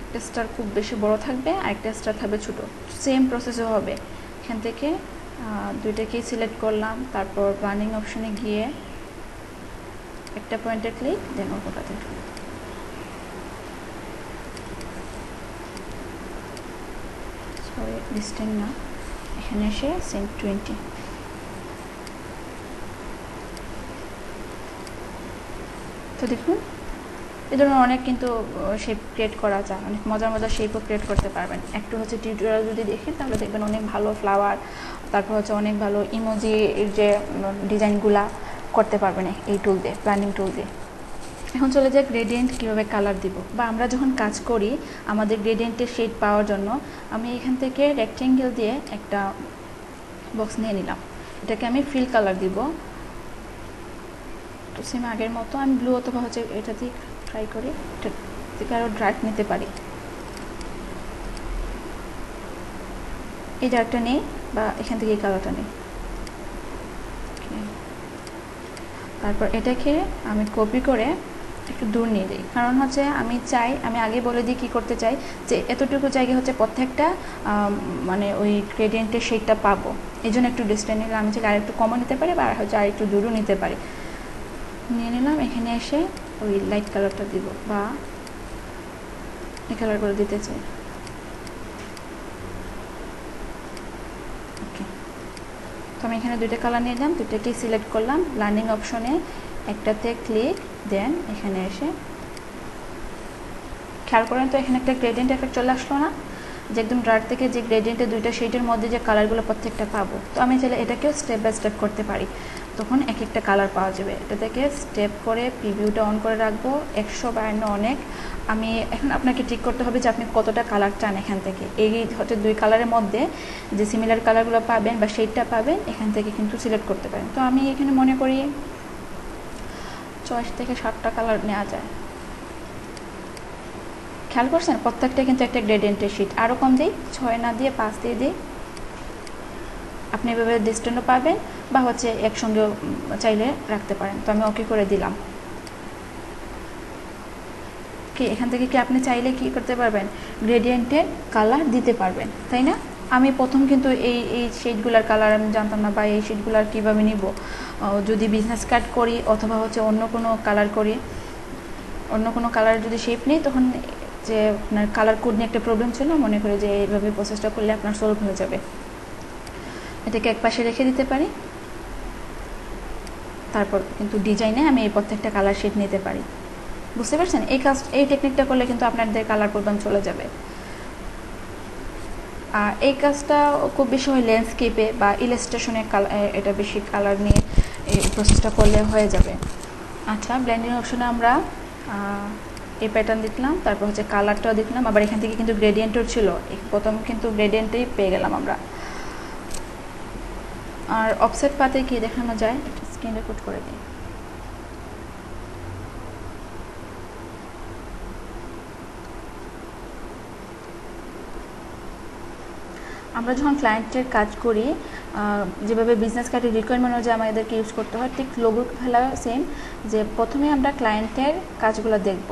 একটা স্টার খুব বেশি বড় থাকবে আর একটা স্টার থাকবে ছোটো, সেম প্রসেসও হবে। এখান থেকে দুইটাকেই সিলেক্ট করলাম, তারপর ব্লান্ডিং অপশনে গিয়ে একটা পয়েন্টে ক্লিক, দেন ওটাতে সরি ডিস্টেন্স না, এখানে এসে সেন্ট 20। তো দেখুন এই ধরনের অনেক কিন্তু শেপ ক্রিয়েট করা যায়, অনেক মজার মজার শেপও ক্রিয়েট করতে পারবেন। একটু হচ্ছে টিউটোরিয়াল যদি দেখেন তাহলে দেখবেন অনেক ভালো ফ্লাওয়ার, তারপর হচ্ছে অনেক ভালো ইমোজির যে ডিজাইনগুলা করতে পারবেন এই টুল দিয়ে, ব্লান্ডিং টুল দিয়ে। এখন চলে যায় গ্রেডিয়েন্ট কীভাবে কালার দিব, বা আমরা যখন কাজ করি আমাদের গ্রেডিয়েন্টের শেড পাওয়ার জন্য আমি এখান থেকে রেক্ট্যাঙ্গেল দিয়ে একটা বক্স নিয়ে নিলাম। এটাকে আমি ফিল কালার দিব। তো সেম আগের মতো আমি ব্লু অথবা হচ্ছে এটা দিয়ে ট্রাই করি, এটা থেকে আরও ডার্ক নিতে পারি। এই ডার্কটা নেই বা এখান থেকে এই কালারটা নেই। তারপর এটাকে আমি কপি করে একটু দূর নিয়ে দিই, কারণ হচ্ছে আমি আগে বলে দিই কী করতে চাই, যে এতটুকু জায়গা হচ্ছে প্রত্যেকটা মানে ওই গ্রেডিয়েন্টের শেডটা পাবো। এই জন্য একটু ডিস্টেন্স নিলে আমি চাইলে আরেকটু কমও নিতে পারি বা হচ্ছে আরেকটু দূরও নিতে পারি। নিয়ে নিলাম, এখানে এসে ওই লাইট কালারটা দিব বা এই কালার করে দিতে চাই। ওকে, তো আমি এখানে দুইটা কালার নিয়ে নিলাম, দুইটাকেই সিলেক্ট করলাম, ব্লান্ডিং অপশনে একটাতে ক্লিক, দেন এখানে এসে খেয়াল করেন তো এখানে একটা গ্রেডিয়েন্ট এফেক্ট চলে আসলো না, যে একদম ডার্ক থেকে যে গ্রেডিয়েন্টের দুইটা শেডের মধ্যে যে কালারগুলো প্রত্যেকটা পাবো। তো আমি চাইলে এটাকেও স্টেপ বাই স্টেপ করতে পারি, তখন এক একটা কালার পাওয়া যাবে। এটা থেকে স্টেপ করে প্রিভিউটা অন করে রাখবো 152 অনেক। আমি এখন আপনাকে ঠিক করতে হবে যে আপনি কতটা কালার চান এখান থেকে। এই হচ্ছে দুই কালারের মধ্যে যে সিমিলার কালারগুলো পাবেন বা শেডটা পাবেন এখান থেকে কিন্তু সিলেক্ট করতে পারেন। তো আমি এখানে মনে করি 6 থেকে 7টা কালার নেওয়া যায়। খেয়াল করছেন প্রত্যেকটা কিন্তু একটা গ্রেডিয়েন্টের শিট। আরও কম দিই, 6 না দিয়ে 5 দিয়ে দিই, আপনি এভাবে ডিস্টেন্সও পাবেন বা হচ্ছে একসঙ্গে চাইলে রাখতে পারেন। তো আমি ওকে করে দিলাম। কি এখান থেকে কি আপনি চাইলে কি করতে পারবেন, গ্রেডিয়েন্টের কালার দিতে পারবেন, তাই না? আমি প্রথম কিন্তু এই শেডগুলার কালার আমি জানতাম না, বা এই শেডগুলার কীভাবে নিব। যদি বিজনেস কার্ড করি অথবা হচ্ছে অন্য কোনো কালার করি, অন্য কোনো কালার যদি শেপ নেই, তখন যে আপনার কালার কোড নিয়ে একটা প্রবলেম ছিল, মনে করি যে এইভাবে প্রসেসটা করলে আপনার সলভ হয়ে যাবে। এটাকে এক পাশে রেখে দিতে পারি, তারপর কিন্তু ডিজাইনে আমি এই প্রত্যেকটা কালার শেড নিতে পারি। বুঝতে পারছেন? এই টেকনিকটা করলে কিন্তু আপনাদের কালার প্রবলেম চলে যাবে। আর এই কাজটা খুব বেশি হয় ল্যান্ডস্কেপে বা ইলাস্ট্রেশনে, এটা বেশি কালার নিয়ে এই প্রসেসটা করলে হয়ে যাবে। আচ্ছা, ব্লেন্ডিং অপশনে আমরা এই প্যাটার্ন দেখলাম, তারপর হচ্ছে কালারটাও দেখলাম, আবার এখান থেকে কিন্তু গ্রেডিয়েন্টও ছিল। প্রথম কিন্তু গ্রেডিয়েন্টেই পেয়ে গেলাম আমরা। আর অফসেট পাতে কি দেখানো যায়, স্ক্রিন রেকর্ড করে দিই। আমরা যখন ক্লায়েন্টের কাজ করি, যেভাবে বিজনেস কার্ডের রিকোয়ারমেন্ট অনুযায়ী আমাদেরকে ইউজ করতে হয়, ঠিক লোগো ফেলা সেম, যে প্রথমে আমরা ক্লায়েন্টের কাজগুলো দেখব।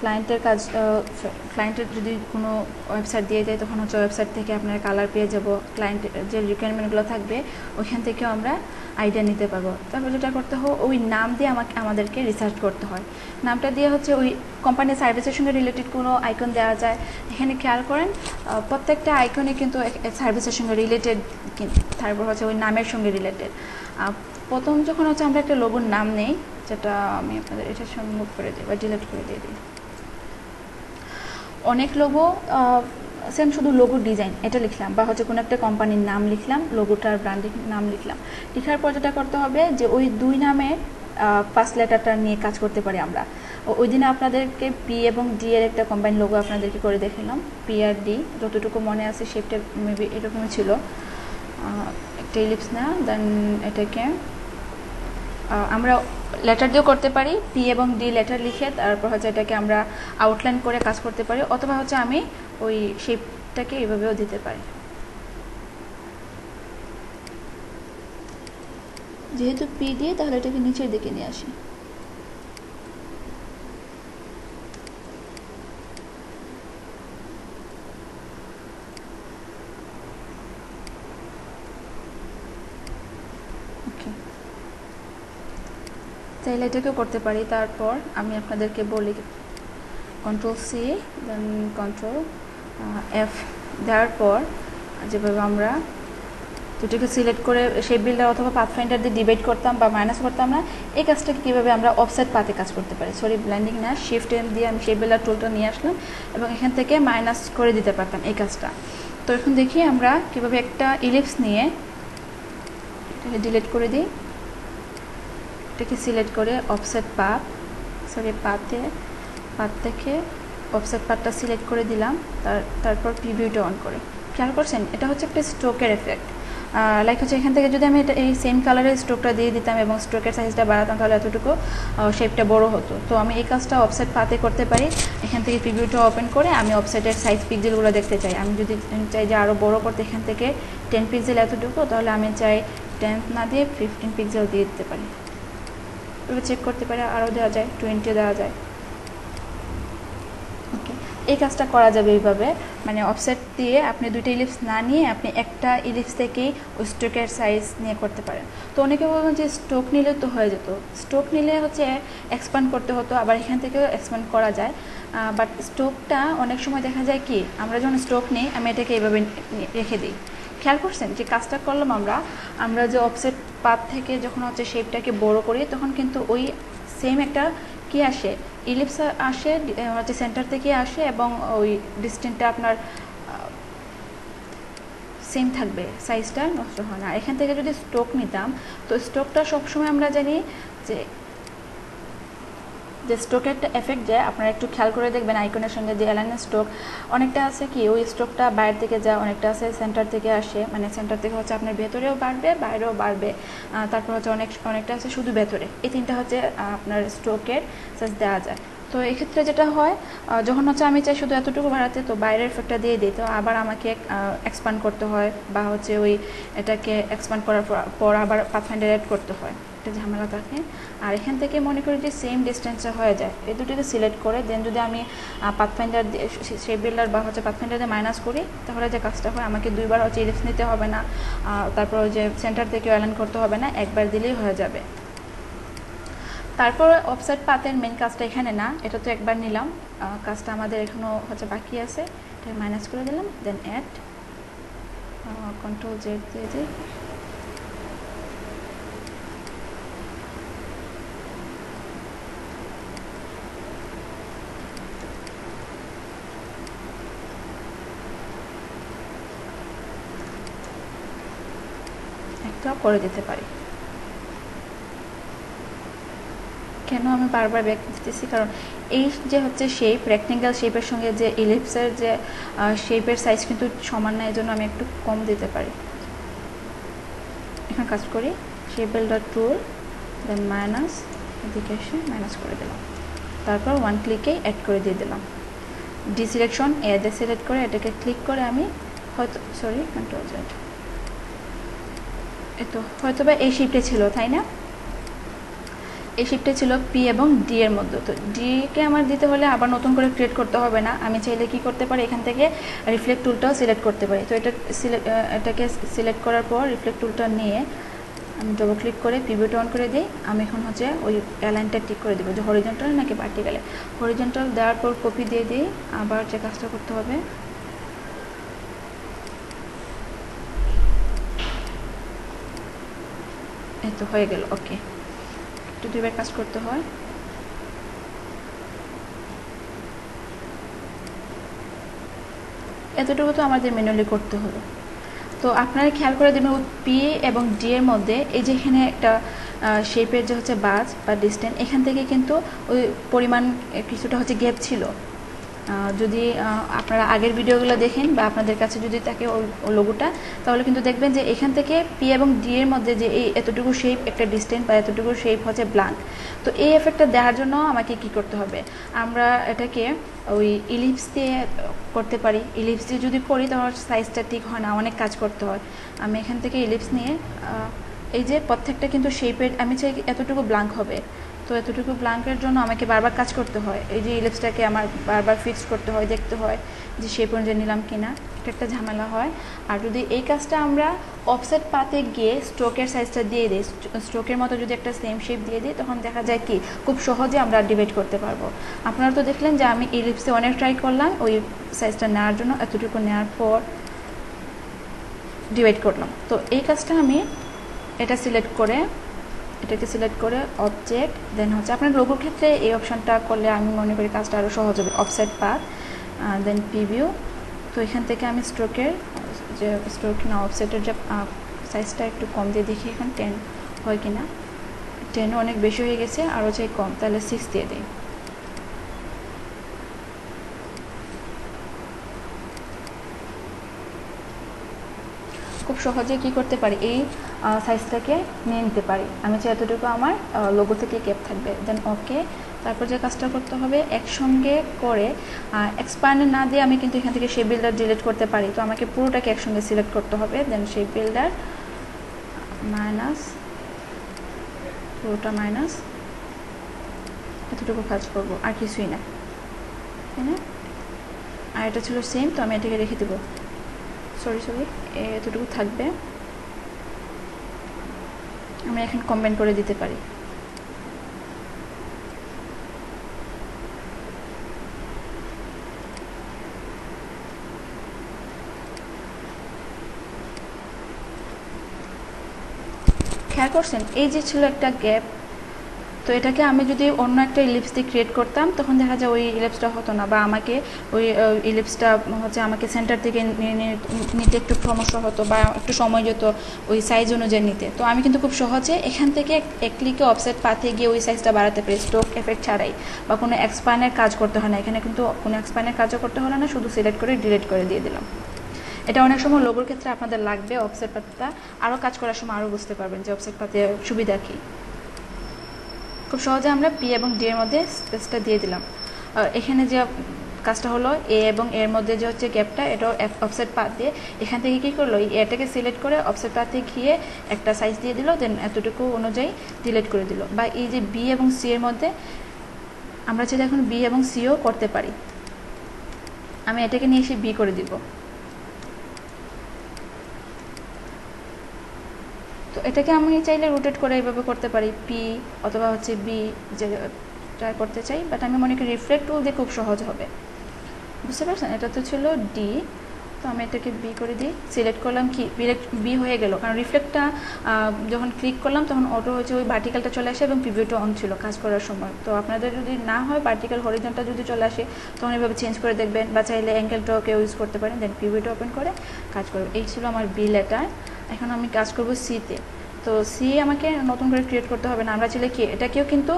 ক্লায়েন্টের যদি কোনো ওয়েবসাইট দিয়ে যায়, তখন হচ্ছে ওয়েবসাইট থেকে আপনার কালার পেয়ে যাব, ক্লায়েন্টের যে রিকোয়ারমেন্টগুলো থাকবে ওইখান থেকেও আমরা আইডিয়া নিতে পারবো। তারপর যেটা করতে হয়, ওই নাম দিয়ে আমাদেরকে রিসার্চ করতে হয়। নামটা দিয়ে হচ্ছে ওই কোম্পানির সার্ভিসের সঙ্গে রিলেটেড কোনো আইকন দেওয়া যায়। এখানে খেয়াল করেন প্রত্যেকটা আইকনে কিন্তু সার্ভিসের সঙ্গে রিলেটেড, তারপর হচ্ছে ওই নামের সঙ্গে রিলেটেড। প্রথম যখন হচ্ছে আমরা একটা লোগোর নাম নেই, যেটা আমি আপনাদের এটার সঙ্গে মুভ করে দিই বা ডিলিট করে দিয়ে দিই। অনেক লোগো সেম শুধু লোগোর ডিজাইন এটা লিখলাম, বা হচ্ছে কোনো একটা কোম্পানির নাম লিখলাম, লোগোটার ব্র্যান্ডিং নাম লিখলাম। লেখার পর যেটা করতে হবে যে ওই দুই নামে ফার্স্ট লেটারটা নিয়ে কাজ করতে পারি আমরা। ওই দিনে আপনাদেরকে পি এবং ডি এর একটা কম্বাইন লোগো আপনাদেরকে করে দেখালাম। পি আর ডি যতটুকু মনে আছে শেপটা মেবি এরকমই ছিল, একটা একটা ইলিপস না, দেন এটাকে আমরা লেটার দিয়েও করতে পারি, পি এবং ডি লেটার লিখে তারপর হচ্ছে এটাকে আমরা আউটলাইন করে কাজ করতে পারি, অথবা হচ্ছে আমি ওই শেপটাকে এইভাবেও দিতে পারি। যেহেতু পি দিয়ে, তাহলে এটাকে নিচের দিকে নিয়ে আসি। চাইলে এটাকেও করতে পারি। তারপর আমি আপনাদেরকে বলি, কন্ট্রোল সি দেন কন্ট্রোল এফ দেওয়ার পর যেভাবে আমরা দুটোকে সিলেক্ট করে শেপ বিল্ডার অথবা পাথফাইন্ডার দিয়ে ডিভাইড করতাম বা মাইনাস করতাম না, এই কাজটাকে কীভাবে আমরা অফসেট পাতে কাজ করতে পারি, সরি ব্লেন্ডিং না, শিফট এম দিয়ে আমি শেপ বিল্ডার টুলটা নিয়ে আসলাম এবং এখান থেকে মাইনাস করে দিতে পারতাম এই কাজটা। তো এখন দেখি আমরা কীভাবে একটা ইলিপস নিয়ে এটাকে ডিলিট করে দিই, এটাকে সিলেক্ট করে অফসেট পাথ, সরি পাথ থেকে অফসেট পাথটা সিলেক্ট করে দিলাম, তারপর প্রিভিউটা অন করে। খেয়াল করছেন এটা হচ্ছে একটা স্ট্রোকের এফেক্ট। লাইক হচ্ছে এখান থেকে যদি আমি এটা এই সেম কালারের স্ট্রোকটা দিয়ে দিতাম এবং স্ট্রোকের সাইজটা বাড়াতাম, তাহলে এতটুকু শেপটা বড় হতো। তো আমি এই কাজটা অফসেট পাতে করতে পারি। এখান থেকে প্রিভিউটা ওপেন করে আমি অফসেটের সাইজ পিক্সেলগুলো দেখতে চাই। আমি যদি চাই যে আরও বড় করতে, এখান থেকে 10 পিক্সেল এতটুকু, তাহলে আমি চাই 10 না দিয়ে 15 পিক্সেল দিয়ে দিতে পারি। এবার চেক করতে পারি, আরও দেওয়া যায়, 20 দেওয়া যায়। ওকে, এই কাজটা করা যাবে এইভাবে, মানে অফসেট দিয়ে আপনি দুইটা ইলিপস না নিয়ে আপনি একটা ইলিপস থেকেই ওই স্ট্রোকের সাইজ নিয়ে করতে পারেন। তো অনেকে বলবেন যে স্ট্রোক নিলে তো হয়ে যেত, স্ট্রোক নিলে হচ্ছে এক্সপ্যান্ড করতে হতো, আবার এখান থেকেও এক্সপ্যান্ড করা যায়। বাট স্ট্রোকটা অনেক সময় দেখা যায় কি, আমরা যখন স্ট্রোক নিই আমি এটাকে এইভাবে রেখে দিই। খেয়াল করছেন যে কাজটা করলাম আমরা যে অফসেট পাথ থেকে যখন হচ্ছে শেপটাকে বড় করি, তখন কিন্তু ওই সেম একটা কি আসে, ইলিপস আসে, হচ্ছে সেন্টার থেকে আসে এবং ওই ডিস্টেন্সটা আপনার সেম থাকবে, সাইজটা নষ্ট হয় না। এখান থেকে যদি স্ট্রোক নিতাম, তো স্ট্রোকটা সবসময় আমরা জানি যে স্ট্রোকের একটা এফেক্ট যায়, আপনারা একটু খেয়াল করে দেখবেন আইকনের সঙ্গে যে অ্যালাইনের স্ট্রোক অনেকটা আছে কি, ওই স্ট্রোকটা বাইরে থেকে যায়, অনেকটা আছে সেন্টার থেকে আসে, মানে সেন্টার থেকে হচ্ছে আপনার ভেতরেও বাড়বে বাইরেও বাড়বে, তারপর হচ্ছে অনেকটা আছে শুধু ভেতরে। এই তিনটা হচ্ছে আপনার স্ট্রোকের সাইজ দেওয়া যায়। তো এক্ষেত্রে যেটা হয়, যখন হচ্ছে আমি চাই শুধু এতটুকু বাড়াতে, তো বাইরের এফেক্টটা দিয়ে দিই, তো আবার আমাকে এক্সপ্যান্ড করতে হয়, বা হচ্ছে ওই এটাকে এক্সপ্যান্ড করার পর আবার পাথফাইন্ডার অ্যাড করতে হয়, একটা ঝামেলা থাকে। আর এখান থেকে মনে করি যে সেম ডিস্টেন্সে হয়ে যায়, এই দুটোকে সিলেক্ট করে দেন যদি আমি পাথফাইন্ডার শেপ বিল্ডার বা হচ্ছে পাথফাইন্ডার দিয়ে মাইনাস করি, তাহলে যে কাজটা হয় আমাকে দুইবার হচ্ছে ইলিপস নিতে হবে না, তারপর ওই যে সেন্টার থেকে অ্যালাইন করতে হবে না, একবার দিলেই হয়ে যাবে। তারপর অফসেট পাথের মেন কাজটা এখানে না, এটা তো একবার নিলাম, কাজটা আমাদের এখনও হচ্ছে বাকি আছে, এটা মাইনাস করে দিলাম, দেন অ্যাড, কন্ট্রোল জেড দিয়ে দিই, একটা করে দিতে পারি। কেন আমি বারবার ব্যাক দিতেছি, কারণ এই যে হচ্ছে শেপ, রেক্টেঙ্গেল শেপের সঙ্গে যে ইলিপসের যে শেপের সাইজ কিন্তু সমান না, এই জন্য আমি একটু কম দিতে পারি। এখন কাজ করি, শেপ বিল্ডার টুল, দেন মাইনাস, এদিকে এসে মাইনাস করে দিলাম, তারপর ওয়ান ক্লিকেই অ্যাড করে দিয়ে দিলাম। ডিসিলেকশন এতে সিলেক্ট করে এটাকে ক্লিক করে আমি হয়তো, সরি কন্ট্রোল জেড, তো হয়তো বা এই শেপটা ছিল, তাই না? এই শিফটে ছিল পি এবং ডি এর মধ্যে। তো ডিকে আমার দিতে হলে আবার নতুন করে ক্রিয়েট করতে হবে না, আমি চাইলে কি করতে পারি, এখান থেকে রিফ্লেক্ট টুলটাও সিলেক্ট করতে পারি। তো এটাকে সিলেক্ট করার পর রিফ্লেক্ট টুলটা নিয়ে আমি ডবল ক্লিক করে প্রিভিউটা অন করে দিই। আমি এখন হচ্ছে ওই অ্যালাইনটা ঠিক করে দেবো যে হরিজন্টাল নাকি ভার্টিক্যালে। হরিজন্টাল দেওয়ার পর কপি দিয়ে দিই, আবার যে কাজটা করতে হবে, এই তো হয়ে গেল। ওকে, একটু দুইবার কাজ করতে হয়। এতটুকু তো আমাদের ম্যানুয়ালি করতে হলো। তো আপনারা খেয়াল করে দেবেন পি এবং ডি এর মধ্যে এই যে এখানে একটা শেপের যে হচ্ছে বাজ বা ডিস্টেন্স, এখান থেকে কিন্তু ওই পরিমাণ কিছুটা হচ্ছে গ্যাপ ছিল। যদি আপনারা আগের ভিডিওগুলো দেখেন বা আপনাদের কাছে যদি থাকে ওই লোগোটা, তাহলে কিন্তু দেখবেন যে এখান থেকে পি এবং ডি এর মধ্যে যে এই এতটুকু শেপ একটা ডিস্টেন্স বা এতটুকু শেপ হচ্ছে ব্ল্যাঙ্ক। তো এই এফেক্টটা দেওয়ার জন্য আমাকে কি করতে হবে, আমরা এটাকে ওই ইলিপস দিয়ে করতে পারি। ইলিপস দিয়ে যদি করি তাহলে সাইজটা ঠিক হয় না, অনেক কাজ করতে হয়। আমি এখান থেকে ইলিপস নিয়ে এই যে প্রত্যেকটা কিন্তু শেপের আমি চাই এতটুকু ব্ল্যাঙ্ক হবে। তো এতটুকু ব্ল্যাঙ্কের জন্য আমাকে বারবার কাজ করতে হয়, এই যে ইলিপসটাকে আমার বারবার ফিক্স করতে হয়, দেখতে হয় যে শেপ অনুযায়ী নিলাম কিনা, এটা একটা ঝামেলা হয়। আর যদি এই কাজটা আমরা অফসেট পাতে গিয়ে স্ট্রোকের সাইজটা দিয়ে দিই, স্ট্রোকের মতো যদি একটা সেম শেপ দিয়ে দিই, তখন দেখা যায় কি খুব সহজে আমরা ডিভাইড করতে পারবো। আপনারা তো দেখলেন যে আমি ইলিপসে অনেক ট্রাই করলাম ওই সাইজটা নেওয়ার জন্য, এতটুকু নেওয়ার পর ডিভাইড করলাম। তো এই কাজটা আমি এটা সিলেক্ট করে, এটাকে সিলেক্ট করে অবজেক্ট, দেন হচ্ছে আপনার লোগোর ক্ষেত্রে এই অপশানটা করলে আমি মনে করি কাজটা আরও সহজ হবে। অফসেট পাথ, দেন প্রিভিউ। তো এখান থেকে আমি স্ট্রোকের যে স্ট্রোক না অফসেটের যে সাইজটা একটু কম দিয়ে দেখি এখন 10 হয় কি না। 10 অনেক বেশি হয়ে গেছে, আরও চাই কম, তাহলে 6 দিয়ে দিই। খুব সহজে কি করতে পারি, এই সাইজটাকে নিয়ে নিতে পারি। আমি চাই এতটুকু আমার লোগো থেকে ক্যাপ থাকবে, দেন ওকে। তারপর যে কাজটা করতে হবে একসঙ্গে করে এক্সপ্যান্ড না দিয়ে আমি কিন্তু এখান থেকে শেপ বিল্ডার ডিলিট করতে পারি। তো আমাকে পুরোটাকে একসঙ্গে সিলেক্ট করতে হবে, দেন শেপ বিল্ডার মাইনাস, পুরোটা মাইনাস, এতটুকু কাজ করবো আর কিছুই না, তাই না? আর এটা ছিল সেম, তো আমি এটাকে রেখে দেবো। সরি এতটুকু থাকবে, আমি এখন কম্বাইন করে দিতে পারি। খেয়াল করছেন এই যে ছিল একটা গ্যাপ, তো এটাকে আমি যদি অন্য একটা ইলিপস দিয়ে ক্রিয়েট করতাম তখন দেখা যায় ওই ইলিপসটা হতো না, বা আমাকে ওই ইলিপসটা হচ্ছে আমাকে সেন্টার থেকে নিতে একটু সমস্যা হতো বা একটু সময় যেত ওই সাইজ অনুযায়ী নিতে। তো আমি কিন্তু খুব সহজে এখান থেকে এক ক্লিকে অফসেট পাথে গিয়ে ওই সাইজটা বাড়াতে পারি, স্ট্রোক এফেক্ট ছাড়াই, বা কোনো এক্সপ্যান্ডের কাজ করতে হয় না। এখানে কিন্তু কোনো এক্সপ্যান্ডের কাজও করতে হলো না, শুধু সিলেক্ট করে ডিলিট করে দিয়ে দিলাম। এটা অনেক সময় লোগোর ক্ষেত্রে আপনাদের লাগবে। অফসেট পাথটা আরও কাজ করার সময় আরও বুঝতে পারবেন যে অফসেট পাথে সুবিধা কী। খুব সহজে আমরা পি এবং ডি এর মধ্যে স্পেসটা দিয়ে দিলাম। এখানে যে কাজটা হলো এ এবং এর মধ্যে যে হচ্ছে গ্যাপটা, এটাও অফসেট পাথ দিয়ে এখান থেকে কী করলো, এটাকে সিলেক্ট করে অফসেট পাথে গিয়ে একটা সাইজ দিয়ে দিল, দেন এতটুকু অনুযায়ী ডিলিট করে দিল। বা এই যে বি এবং সি এর মধ্যে আমরা চাইলে এখন বি এবং সিও করতে পারি। আমি এটাকে নিয়ে এসে বি করে দিব। তো এটাকে আমি চাইলে রোটেট করে এইভাবে করতে পারি, পি অথবা হচ্ছে বি, যে ট্রাই করতে চাই। বাট আমি মনে করি রিফ্লেক্ট টুল দিয়ে খুব সহজ হবে। বুঝতে পারছেন? এটা তো ছিল ডি, তো আমি এটাকে বি করে দিই। সিলেক্ট করলাম, কি বি হয়ে গেল, কারণ রিফ্লেক্টটা যখন ক্লিক করলাম তখন অটো হচ্ছে ওই ভার্টিক্যালটা চলে আসে এবং প্রিভিউটা অন ছিল কাজ করার সময়। তো আপনাদের যদি না হয় ভার্টিক্যাল হরিজন্টাল যদি চলে আসে তখন এভাবে চেঞ্জ করে দেখবেন, বা চাইলে অ্যাঙ্গেলটাকে ইউজ করতে পারেন, দেন প্রিভিউটা ওপেন করে কাজ করবেন। এই ছিল আমার বি লেটার। এখন আমি কাজ করব সিতে। তো সি আমাকে নতুন করে ক্রিয়েট করতে হবে না, আমরা চাইলে কি এটাকেও কিন্তু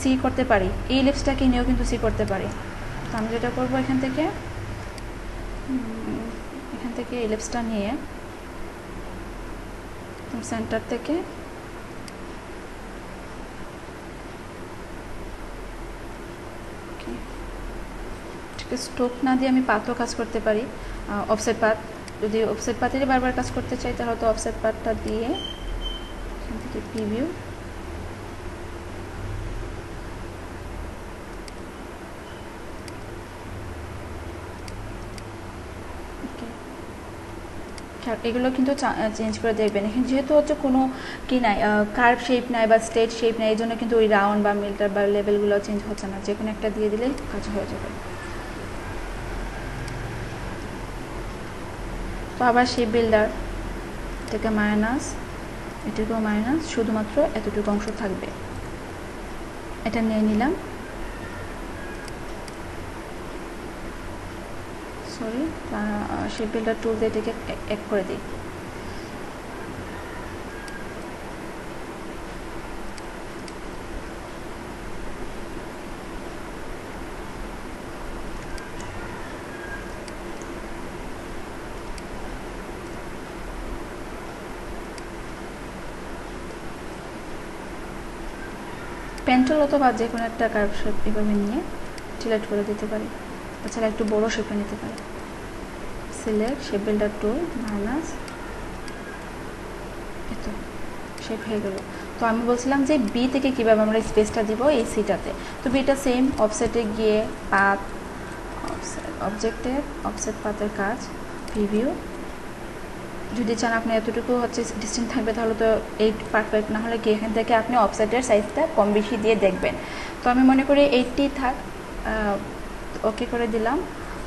সি করতে পারি, এই লিপসটাকে নিয়েও কিন্তু সি করতে পারি। তো আমি যেটা করবো এখান থেকে ইলিপসটা নিয়ে সেন্টার থেকে স্ট্রোক না দিয়ে আমি পাথও কাজ করতে পারি, অফসেট পাথ। যদি অফসেট পাথেরই বারবার কাজ করতে চাই তাহলে তো অফসেট পাথটা দিয়ে এখান থেকে প্রিভিউ, এগুলো কিন্তু চেঞ্জ করে দেখবেন। এখানে যেহেতু হচ্ছে কোনো কি নাই, কার্ভ শেপ নাই বা স্ট্রেট শেপ নাই, এই জন্য কিন্তু ওই রাউন্ড বা মিল্টার বা লেভেলগুলো চেঞ্জ হচ্ছে না, যে কোনো একটা দিয়ে দিলে কাজ হয়ে যাবে। তো আবার শেপ বিল্ডার, এটাকে মাইনাস, এটুকুও মাইনাস, শুধুমাত্র এতটুকু অংশ থাকবে, এটা নিয়ে নিলাম। সরি, শেপ বিল্ডার টুল দিয়ে এটাকে এক করে দিই। পেন্টুল অথবা যে কোনো একটা কার্ভ শেপ এভাবে নিয়ে সিলেক্ট করে দিতে পারি, তাছাড়া একটু বড় শেপে নিতে পারি। সিলেক্ট শেপ বিল্ডার টুল মাইনাস, এতো শেপ হয়ে গেল। তো আমি বলছিলাম যে বি থেকে কীভাবে আমরা স্পেসটা দিব এই সিটাতে। তো বিটা সেম, অফসেটে গিয়ে পাথ, অবজেক্টের অফসেট পাথের কাজ, প্রিভিউ। যদি চান আপনি এতটুকু হচ্ছে ডিস্টেন্স থাকবে তাহলে তো 8 পারফেক্ট, না হলে কি এখান থেকে আপনি অফসেটের সাইজটা কম বেশি দিয়ে দেখবেন। তো আমি মনে করি 80 থাক, ওকে করে দিলাম।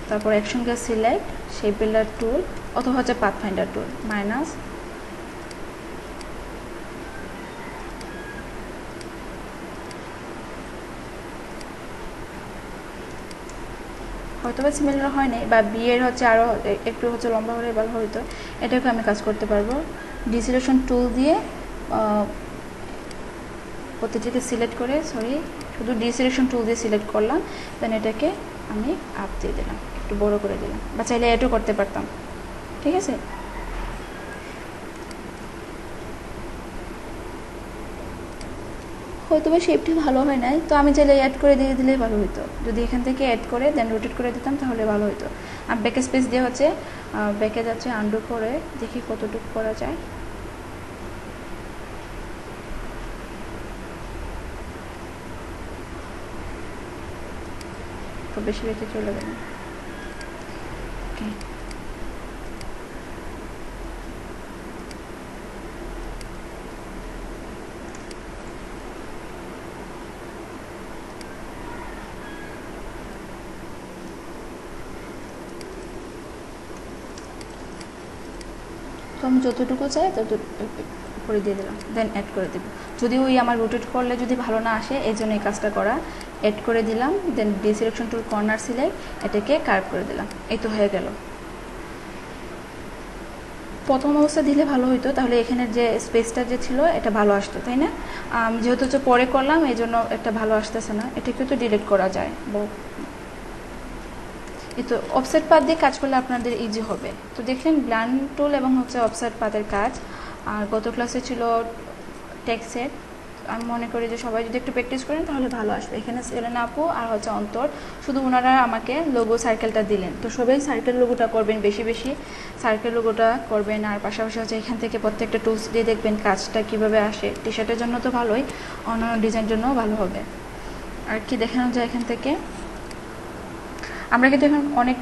তারপর একসঙ্গে সিলেক্ট শেপ বিল্ডার টুল অথবা হচ্ছে পাথ ফাইন্ডার টুল মাইনাস, হয়তো বা সিমিলার হয় নাই, বা বিয়ের হচ্ছে আরও একটু হচ্ছে লম্বা হলে ভালো হইতো, এটাকে আমি কাজ করতে পারবো। ডিসিলেকশন টুল দিয়ে প্রতিটিকে সিলেক্ট করে, শুধু ডিসিলেকশন টুল দিয়ে সিলেক্ট করলাম, দেন এটাকে আমি আপ দিয়ে দিলাম, একটু বড় করে দিলাম, বা চাইলে এটাও করতে পারতাম। ঠিক আছে, হয়তো বা শেপটি ভালো হয় নাই, তো আমি চাইলে অ্যাড করে দিয়ে দিলেই ভালো হতো। যদি এখান থেকে অ্যাড করে দেন রোটেট করে দিতাম তাহলে ভালো হতো। আর ব্যাকে স্পেস দিয়ে হচ্ছে ব্যাকে যাচ্ছে আন্ডু করে দেখি কতটুকু করা যায়। তো বেশি বেশি চলে গেল। ওকে, তো আমি যতটুকু চাই ততটুকু করে দিয়ে দিলাম, দেন অ্যাড করে দেবো। যদি ওই আমার রোটেট করলে যদি ভালো না আসে, এই জন্য এই কাজটা করা। অ্যাড করে দিলাম, দেন ডিসিলেকশন টুল কর্নার সিলেক্ট, এটাকে কার্ভ করে দিলাম, এই তো হয়ে গেল। প্রথম অবস্থা দিলে ভালো হতো, তাহলে এখানের যে স্পেসটা যে ছিল এটা ভালো আসতো, তাই না? যেহেতু হচ্ছে পরে করলাম এই জন্য একটা ভালো আসতেছে না, এটাকে তো ডিলিট করা যায়। এই তো অফসেট পাথ দিয়ে কাজ করলে আপনাদের ইজি হবে। তো দেখলেন ব্লান্ড টুল এবং হচ্ছে অফসেট পাথের কাজ। আর গত ক্লাসে ছিল টেক্সট। আমি মনে করি যে সবাই যদি একটু প্র্যাকটিস করেন তাহলে ভালো আসবে। এখানে সেলেনা আপু আর হচ্ছে অন্তর, শুধু ওনারা আমাকে লোগো সার্কেলটা দিলেন। তো সবাই সার্কেল লোগোটা করবেন, বেশি বেশি সার্কেল লোগোটা করবেন। আর পাশাপাশি হচ্ছে এখান থেকে প্রত্যেকটা টুলস দিয়ে দেখবেন কাজটা কীভাবে আসে। টি শার্টের জন্য তো ভালোই, অন্যান্য ডিজাইনের জন্যও ভালো হবে। আর কি দেখানো যায় এখান থেকে, আমরা কিন্তু এখন অনেক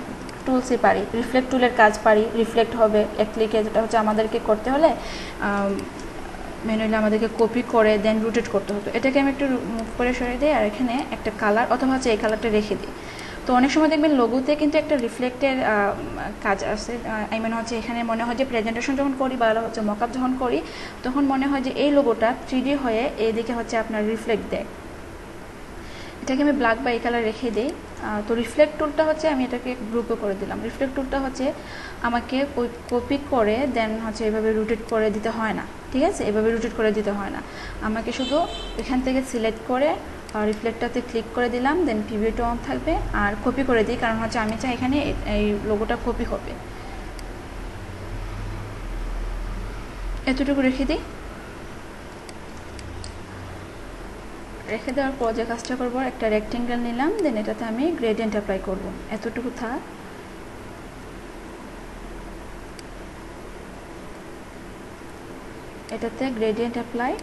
টুলসই পারি। রিফ্লেক্ট টুলের কাজ পারি, রিফ্লেক্ট হবে এক ক্লিকে, যেটা হচ্ছে আমাদেরকে করতে হলে ম্যানুয়ালি আমাদেরকে কপি করে দেন রোটেট করতে হতো। এটাকে আমি একটু মুভ করে সরিয়ে দিই, আর এখানে একটা কালার অথবা হচ্ছে এই কালারটা রেখে দিই। তো অনেক সময় দেখবেন লোগোতে কিন্তু একটা রিফ্লেক্টের কাজ আছে। আই মিন হচ্ছে এখানে মনে হয় যে প্রেজেন্টেশন যখন করি বা হচ্ছে মকআপ যখন করি, তখন মনে হয় যে এই লোগোটা 3D হয়ে এইদিকে হচ্ছে আপনার রিফ্লেক্ট দেয়। এটাকে আমি ব্ল্যাক বা এই কালার রেখে দিই। তো রিফ্লেক্ট টুলটা হচ্ছে আমি এটাকে গ্রুপে করে দিলাম। রিফ্লেক্ট টুলটা হচ্ছে আমাকে ওই কপি করে দেন হচ্ছে এভাবে রোটেট করে দিতে হয় না, ঠিক আছে? এভাবে রোটেট করে দিতে হয় না, আমাকে শুধু এখান থেকে সিলেক্ট করে রিফ্লেক্টটাতে ক্লিক করে দিলাম, দেন প্রিভিউটা অন থাকবে। আর কপি করে দিই, কারণ হচ্ছে আমি চাই এখানে এই লোগোটা কপি হবে। এতটুকু রেখে দিই। রেখে দেওয়ার পর যে কাজটা করবো, একটা রেক্টেঙ্গেল নিলাম, দেন এটাতে আমি গ্রেডিয়েন্ট অ্যাপ্লাই করব। এতটুকু থাক। এটাতে গ্রেডিয়েন্ট অ্যাপ্লাই।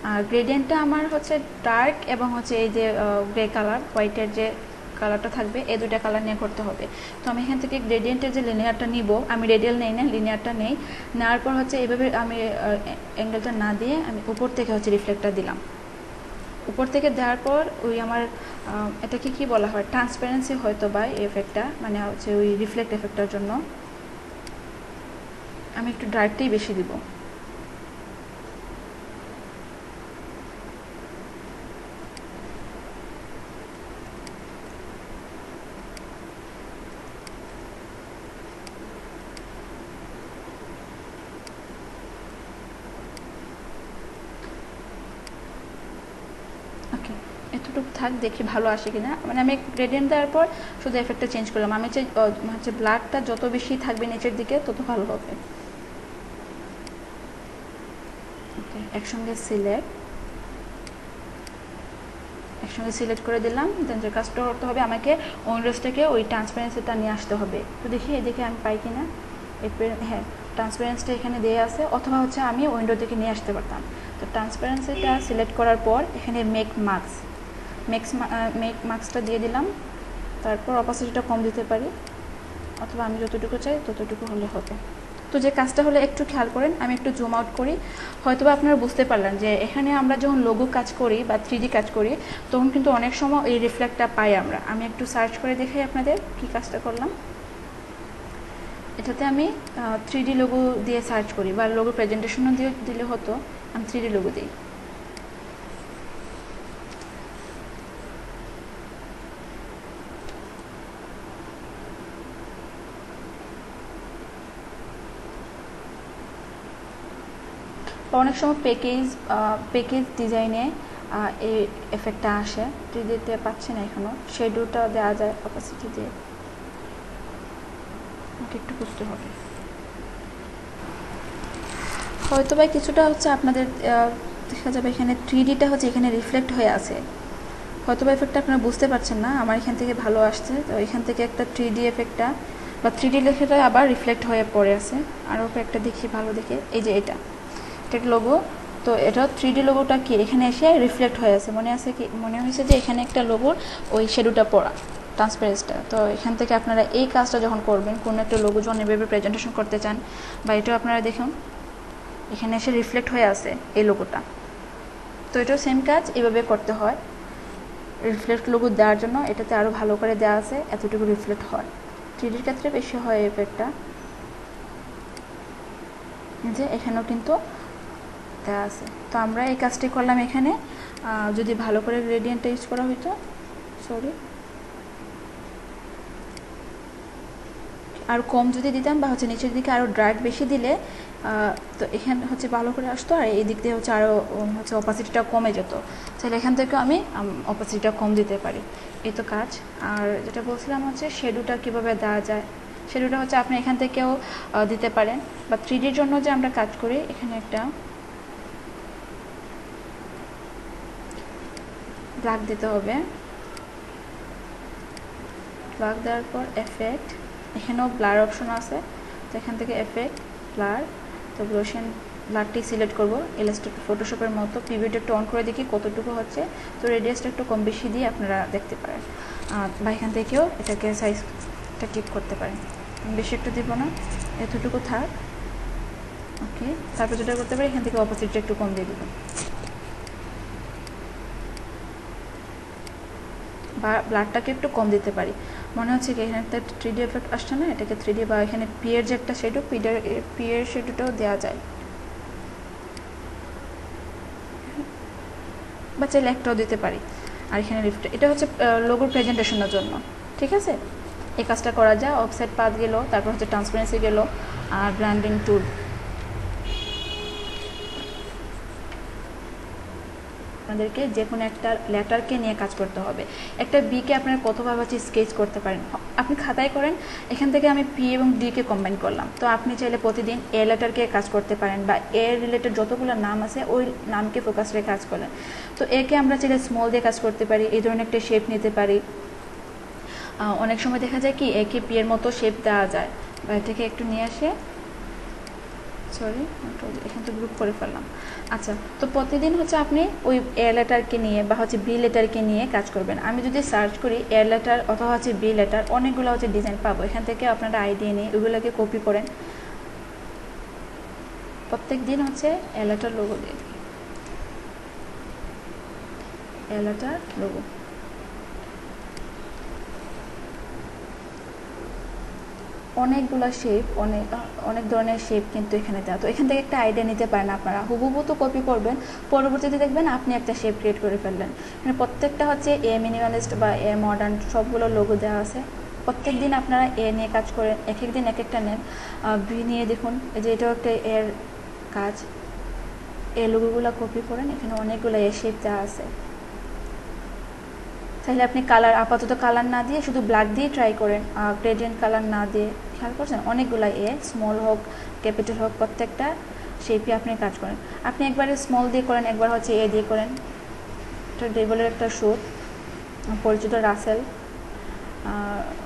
আর গ্রেডিয়েন্টটা আমার হচ্ছে ডার্ক এবং হচ্ছে এই যে গ্রে কালার, হোয়াইটের যে কালারটা থাকবে, এই দুটা কালার নিয়ে করতে হবে। তো আমি এখান থেকে গ্রেডিয়েন্টের যে লিনিয়ারটা নিব, আমি রেডিয়াল নেই না, লিনিয়ারটা নেই। নেওয়ার পর হচ্ছে এভাবে আমি অ্যাঙ্গেলটা না দিয়ে আমি উপর থেকে হচ্ছে রিফ্লেক্টটা দিলাম। উপর থেকে দেওয়ার পর ওই আমার এটাকে কি বলা হয়, ট্রান্সপারেন্সি হয়তো বা এই এফেক্টটা, মানে হচ্ছে ওই রিফ্লেক্ট এফেক্টটার জন্য আমি একটু ডার্কটাই বেশি দিব। ওকে, এতটুকু থাক, দেখি ভালো আসে কিনা। মানে আমি গ্রেডিয়েন্ট দেওয়ার পর শুধু এফেক্টটা চেঞ্জ করলাম। আমি চাই হচ্ছে ব্ল্যাকটা যত বেশি থাকবে নিচের দিকে তত ভালো হবে। ওকে, একসঙ্গে সিলেক্ট একসঙ্গে সিলেক্ট করে দিলাম। দেন যে কাজটা করতে হবে, আমাকে উইন্ডোজ থেকে ওই ট্রান্সপারেন্সিটা নিয়ে আসতে হবে। তো দেখি এদিকে আমি পাই কিনা। হ্যাঁ, ট্রান্সপারেন্সিটা এখানে দেওয়া আছে, অথবা হচ্ছে আমি উইন্ডো থেকে নিয়ে আসতে পারতাম। তো ট্রান্সপারেন্সিটা সিলেক্ট করার পর এখানে মেক মার্কসটা দিয়ে দিলাম। তারপর অপাসিটিটা কম দিতে পারি, অথবা আমি যতটুকু চাই ততটুকু হলে হবে। তো যে কাজটা হলে একটু খেয়াল করেন, আমি একটু জুম আউট করি, হয়তোবা আপনারা বুঝতে পারলেন যে এখানে আমরা যখন লোগো কাজ করি বা 3D কাজ করি তখন কিন্তু অনেক সময় এই রিফ্লেক্টটা পাই আমরা। আমি একটু সার্চ করে দেখাই আপনাদের কি কাজটা করলাম। এটাতে আমি 3D লোগো দিয়ে সার্চ করি, বা লোগো প্রেজেন্টেশনও দিয়ে দিলে হতো, আমি 3D লোগো দিই। অনেক সময় প্যাকেজ ডিজাইনে এই এফেক্টটা আসে, 3Dতে পাচ্ছি না এখনও। শেডোটা দেওয়া যায় অপাসিটি দিয়ে, আমাকে একটু বুঝতে হবে। হয়তো বা কিছুটা হচ্ছে আপনাদের দেখা যাবে এখানে 3Dটা হচ্ছে এখানে রিফ্লেক্ট হয়ে আছে, হয়তো বা এফেক্টটা আপনারা বুঝতে পারছেন না। আমার এখান থেকে ভালো আসছে, তো এখান থেকে একটা 3D এফেক্টটা বা 3D লেখাটা আবার রিফ্লেক্ট হয়ে পড়ে আছে। আরও একটা দেখি ভালো দেখে, এই যে এটা লোগো। তো এটা 3D লোগোটা কি এখানে এসে রিফ্লেক্ট হয়ে আছে, মনে হয়েছে যে এখানে একটা লোগোর ওই শেডোটা পড়া, ট্রান্সপারেন্সটা। তো এখান থেকে আপনারা এই কাজটা যখন করবেন, কোনো একটা লোগো যখন এভাবে প্রেজেন্টেশন করতে চান, বা এটাও আপনারা দেখুন এখানে এসে রিফ্লেক্ট হয়ে আছে এই লোগোটা। তো এটাও সেম কাজ এভাবে করতে হয়। রিফ্লেক্ট লোগো দেওয়ার জন্য এটাতে আরও ভালো করে দেওয়া আছে, এতটুকু রিফ্লেক্ট হয়। 3Dর ক্ষেত্রে বেশি হয় এফেক্টটা, যে এখানেও কিন্তু দেওয়া আছে। তো আমরা এই কাজটি করলাম এখানে। যদি ভালো করে গ্রেডিয়েন্টটা ইউজ করা হইতো, আর কম যদি দিতাম, বা হচ্ছে নিচের দিকে আরও ড্রাগ বেশি দিলে তো এখানে হচ্ছে ভালো করে আসতো, আর এই দিক দিয়ে হচ্ছে আরও হচ্ছে অপাসিটিটা কমে যেত। তাহলে এখান থেকেও আমি অপাসিটিটা কম দিতে পারি। এই তো কাজ। আর যেটা বলছিলাম হচ্ছে শেডোটা কীভাবে দেওয়া যায়। শেডোটা হচ্ছে আপনি এখান থেকেও দিতে পারেন, বা 3Dর জন্য যে আমরা কাজ করি, এখানে একটা ব্ল্যাক দিতে হবে। ব্ল্যাক দেওয়ার পর এফেক্ট, এখানেও ব্লার অপশন আছে, তো এখান থেকে এফেক্ট, ব্লার, তো গ্লোশন ব্লারটি সিলেক্ট করব ইলাস্ট্রেটর ফটোশপের মতো। পিভিটা একটু অন করে দেখি কতটুকু হচ্ছে, তো রেডিয়াসটা একটু কম বেশি দিয়ে আপনারা দেখতে পারেন, বা এখান থেকেও এটাকে সাইজটা ক্লিক করতে পারেন। বেশি একটু দিব না, এতটুকু থাক। ওকে, তারপর যেটা করতে পারি, এখান থেকে অপোজিটটা একটু কম দিয়ে দেবেন, বা ব্লাডটাকে একটু কম দিতে পারি। মনে হচ্ছে কি এখানে একটা 3D এফেক্ট আসছে না, এটাকে 3D, বা এখানে পিয়ের যে একটা শেডো, পিয়ের শেডোটাও দেওয়া যায়, বা চাইলে একটাও দিতে পারি। আর এখানে লিফট, এটা হচ্ছে লোগোর প্রেজেন্টেশনের জন্য, ঠিক আছে। এই কাজটা করা যায়। অফসেট পাথ গেল, তারপর হচ্ছে ট্রান্সপারেন্সি গেল, আর ব্র্যান্ডিং টুল। আপনাদেরকে যে কোনো একটা লেটারকে নিয়ে কাজ করতে হবে। একটা বিকে আপনারা কতভাবে হচ্ছে স্কেচ করতে পারেন, আপনি খাতায় করেন। এখান থেকে আমি পি এবং ডিকে কম্বাইন করলাম। তো আপনি চাইলে প্রতিদিন এ লেটারকে কাজ করতে পারেন, বা এ রিলেটেড যতগুলো নাম আছে ওই নামকে ফোকাস রেখে কাজ করেন। তো একে আমরা চাইলে স্মল দিয়ে কাজ করতে পারি, এই ধরনের একটা শেপ নিতে পারি। অনেক সময় দেখা যায় কি একে পি এর মতো শেপ দেওয়া যায়, বা এটাকে একটু নিয়ে আসে, সরি এখান থেকে গ্রুপ করে ফেললাম। আচ্ছা, তো প্রতিদিন হচ্ছে আপনি ওই এ লেটারকে নিয়ে বা হচ্ছে বি লেটারকে নিয়ে কাজ করবেন। আমি যদি সার্চ করি এ লেটার অথবা হচ্ছে বি লেটার, অনেকগুলো হচ্ছে ডিজাইন পাবো। এখান থেকে আপনারা আইডিয়া নিয়ে ওইগুলোকে কপি করেন, প্রত্যেক দিন হচ্ছে এ লেটার লোগো দিয়ে দিই, এ লেটার লোগো। অনেকগুলো শেপ, অনেক ধরনের শেপ কিন্তু এখানে দেওয়া। তো এখান থেকে একটা আইডিয়া নিতে পারেন আপনারা, হুবহু তো কপি করবেন, পরবর্তীতে দেখবেন আপনি একটা শেপ ক্রিয়েট করে ফেললেন। এখানে প্রত্যেকটা হচ্ছে এ মিনিমালিস্ট বা এ মডার্ন সবগুলো লোগো দেওয়া আছে। প্রত্যেক দিন আপনারা এ নিয়ে কাজ করেন, এক এক দিন এক একটা নেন। বি নিয়ে দেখুন, এই যে এটাও একটা এর কাজ, এ লোগোগুলো কপি করেন, এখানে অনেকগুলো এ শেপ দেওয়া আছে। তাহলে আপনি কালার, আপাতত কালার না দিয়ে শুধু ব্ল্যাক দিয়ে ট্রাই করেন, গ্রেডিয়েন্ট কালার না দিয়ে। খেয়াল করছেন অনেকগুলো এ, স্মল হোক ক্যাপিটাল হোক, প্রত্যেকটা শেপে আপনি কাজ করেন। আপনি একবারে স্মল দিয়ে করেন, একবার হচ্ছে এ দিয়ে করেন, এটা ডেবলের একটা সুট। পরিচিত রাসেল,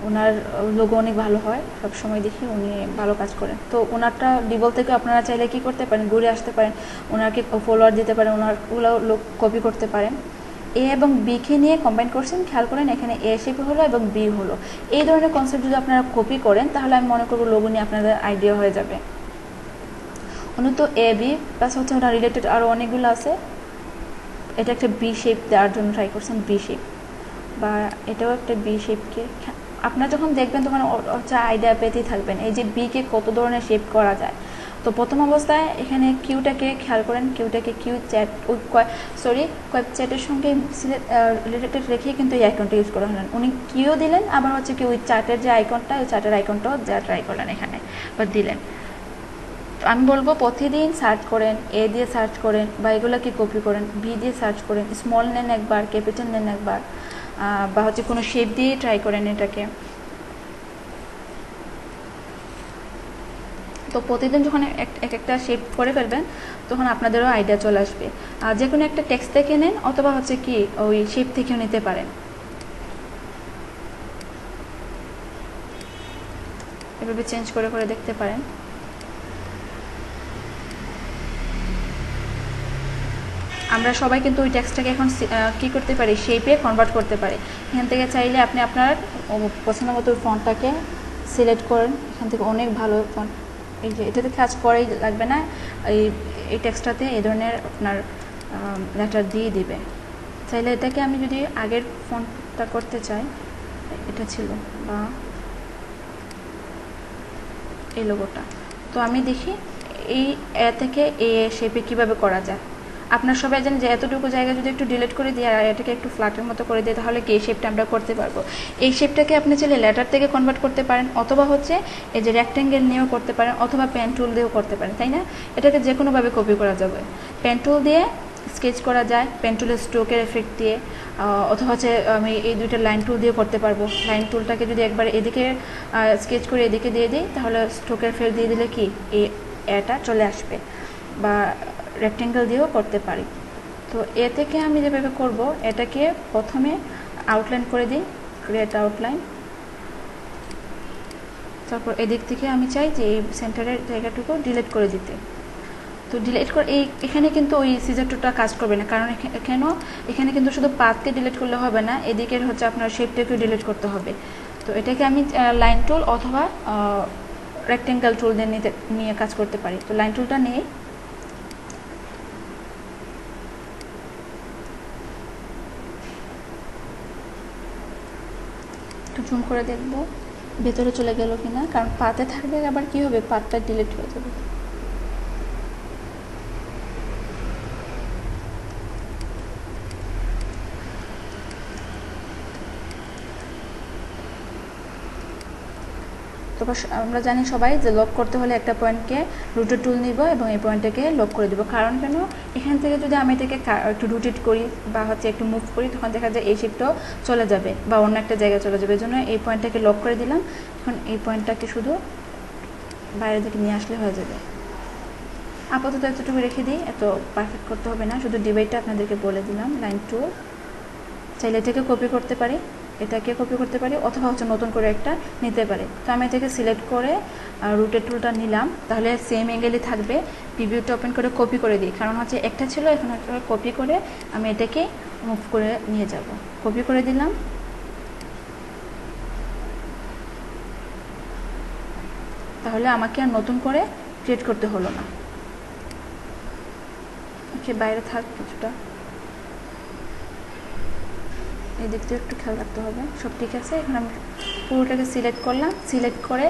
ওনার লোগো অনেক ভালো হয়, সবসময় দেখি উনি ভালো কাজ করেন। তো ওনারটা ডিবল থেকে আপনারা চাইলে কী করতে পারেন, ঘুরে আসতে পারেন, ওনাকে ফলোয়ার দিতে পারেন, ওনারগুলো লোক কপি করতে পারেন। এ এবং বিকে নিয়ে কম্বাইন করছেন, খেয়াল করেন এখানে এ শেপ হলো এবং বি হলো। এই ধরনের কনসেপ্ট যদি আপনারা কপি করেন তাহলে আমি মনে করবো লোগো নিয়ে আপনাদের আইডিয়া হয়ে যাবে। উনি তো এ বি প্লাস হচ্ছে ওনার রিলেটেড আরও অনেকগুলো আছে। এটা একটা বি শেপ দেওয়ার জন্য ট্রাই করছেন, বি শেপ, বা এটাও একটা বি শেপকে আপনারা যখন দেখবেন তখন হচ্ছে আইডিয়া পেতেই থাকবেন এই যে বিকে কত ধরনের শেপ করা যায়। তো প্রথম অবস্থায় এখানে কিউটাকে খেয়াল করেন, কিউটাকে কিউ চ্যাট ওয়েব চ্যাটের সঙ্গে রিলেটেড রেখেই কিন্তু এই আইকনটা ইউজ করা হলেন। উনি কিউ দিলেন, আবার হচ্ছে কি ওই চ্যাটের যে আইকনটা, ওই চ্যাটের আইকনটাও যা ট্রাই করলেন এখানে বা দিলেন। আমি বলবো প্রতিদিন সার্চ করেন, এ দিয়ে সার্চ করেন বা এগুলোকে কপি করেন, বি দিয়ে সার্চ করেন, স্মল নেন একবার, ক্যাপিটাল নেন একবার, বা হচ্ছে কোনো শেপ দিয়ে ট্রাই করেন এটাকে। তো প্রতিদিন যখন এক একটা শেপ করে ফেলবেন তখন আপনাদেরও আইডিয়া চলে আসবে। আর যে কোনো একটা টেক্সট থেকে নেন অথবা হচ্ছে কি ওই শেপ থেকেও নিতে পারেন। এভাবে চেঞ্জ করে করে দেখতে পারেন। আমরা সবাই কিন্তু ওই টেক্সটটাকে এখন কী করতে পারি, শেপে কনভার্ট করতে পারি। এখান থেকে চাইলে আপনি আপনার পছন্দ মতো ফন্টটাকে সিলেক্ট করেন, এখান থেকে অনেক ভালো ফন্ট, এই যে এটাতে কাজ করেই লাগবে না, এই টেক্সটটাতে এই ধরনের আপনার লেটার দিয়ে দিবে। চাইলে এটাকে আমি যদি আগের ফন্টটা করতে চাই, এটা ছিল বা এই লোগোটা, তো আমি দেখি এই এ থেকে এ শেপে কীভাবে করা যায়। আপনার সবাই জানেন যে এতটুকু জায়গা যদি একটু ডিলিট করে দিয়ে আর এটাকে একটু ফ্ল্যাটের মতো করে দিই তাহলে কি এই শেপটা আমরা করতে পারবো। এই শেপটাকে আপনি চাইলে লেটার থেকে কনভার্ট করতে পারেন, অথবা হচ্ছে এই যে রেক্ট্যাঙ্গেল নিয়েও করতে পারেন, অথবা পেন টুল দিয়েও করতে পারেন, তাই না? এটাকে যে কোনোভাবে কপি করা যাবে। পেন টুল দিয়ে স্কেচ করা যায়, পেন টুলের স্ট্রোকের এফেক্ট দিয়ে, অথবা হচ্ছে আমি এই দুইটা লাইন টুল দিয়ে করতে পারবো। লাইন টুলটাকে যদি একবার এদিকে স্কেচ করে এদিকে দিয়ে দিই তাহলে স্ট্রোকের এফেক্ট দিয়ে দিলে কি এটা চলে আসবে, বা রেক্ট্যাঙ্গেল দিয়েও করতে পারি। তো এ থেকে আমি যেভাবে করব, এটাকে প্রথমে আউটলাইন করে দিই, ক্রিয়েট আউটলাইন। তারপর এদিক থেকে আমি চাই যে এই সেন্টারের জায়গাটুকু ডিলিট করে দিতে। তো ডিলিট করে এখানে কিন্তু ওই সিজার টুলটা কাজ করবে না, কারণ এখানে কিন্তু শুধু পাথকে ডিলিট করলে হবে না, এদিকের হচ্ছে আপনার শেপটাকেও ডিলিট করতে হবে। তো এটাকে আমি লাইন টুল অথবা রেক্ট্যাঙ্গেল টুল দিয়ে নিয়ে কাজ করতে পারি। তো লাইন টুলটা নিয়ে একটু জুম করে দেখবো ভেতরে চলে গেল কিনা, কারণ পাতে থাকলে আবার কি হবে, পাতটা ডিলিট হয়ে যাবে। তো আমরা জানি সবাই যে লক করতে হলে একটা পয়েন্টকে রুটের টুল নিব এবং এই পয়েন্টটাকে লক করে দেবো। কারণ কেন, এখান থেকে যদি আমি এটাকে একটু রুটেট করি বা হচ্ছে একটু মুভ করি তখন দেখা যায় এই শেপটাও চলে যাবে বা অন্য একটা জায়গায় চলে যাবে। এই জন্য এই পয়েন্টটাকে লক করে দিলাম। এখন এই পয়েন্টটাকে শুধু বাইরে থেকে নিয়ে আসলে হয়ে যাবে। আপাতত এতটুকু রেখে দিই, এত পারফেক্ট করতে হবে না, শুধু ডিভাইডটা আপনাদেরকে বলে দিলাম। লাইন টুল চাইলে এটাকে কপি করতে পারি, এটাকে কপি করতে পারি, অথবা হচ্ছে নতুন করে একটা নিতে পারি। তো আমি এটাকে সিলেক্ট করে রুটের টুলটা নিলাম, তাহলে সেম অ্যাঙ্গেলই থাকবে। প্রিভিউটা ওপেন করে কপি করে দিই, কারণ হচ্ছে একটা ছিল, এখন একটা কপি করে আমি এটাকে মুভ করে নিয়ে যাব। কপি করে দিলাম, তাহলে আমাকে আর নতুন করে ক্রিয়েট করতে হলো না। ওকে, বাইরে থাক কিছুটা, এই দিক দিয়ে একটু খেয়াল রাখতে হবে। সব ঠিক আছে, এখন আমি পুরোটাকে সিলেক্ট করলাম, সিলেক্ট করে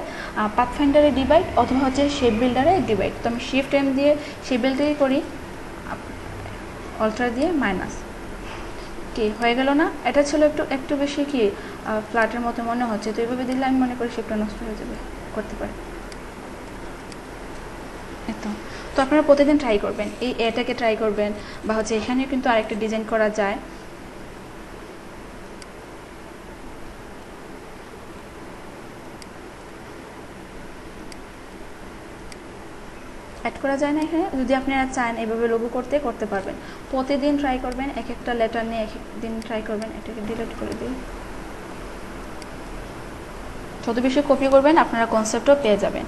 পাথফাইন্ডারে ডিভাইড অথবা হচ্ছে শেপ বিল্ডারে ডিভাইড। তো আমি শিফট এম দিয়ে শেপ বিল্ডারই করি, অল্টার দিয়ে মাইনাস। কি হয়ে গেল না? এটা ছিল একটু বেশি কি ফ্ল্যাটের মতো মনে হচ্ছে, তো এইভাবে দিলে আমি মনে করি শেপটা নষ্ট হয়ে যাবে, করতে পারি। তো আপনারা প্রতিদিন ট্রাই করবেন, এই এটাকে ট্রাই করবেন, বা হচ্ছে এখানেও কিন্তু আরেকটা ডিজাইন করা যায়। অ্যাড করা যায় না এখানে। যদি আপনারা চান এভাবে লোগো করতে পারবেন। প্রতিদিন ট্রাই করবেন, এক একটা লেটার নিয়ে এক একদিন ট্রাই করবেন। এটাকে ডিলিট করে দিই। যত বেশি কপি করবেন আপনারা কনসেপ্টও পেয়ে যাবেন।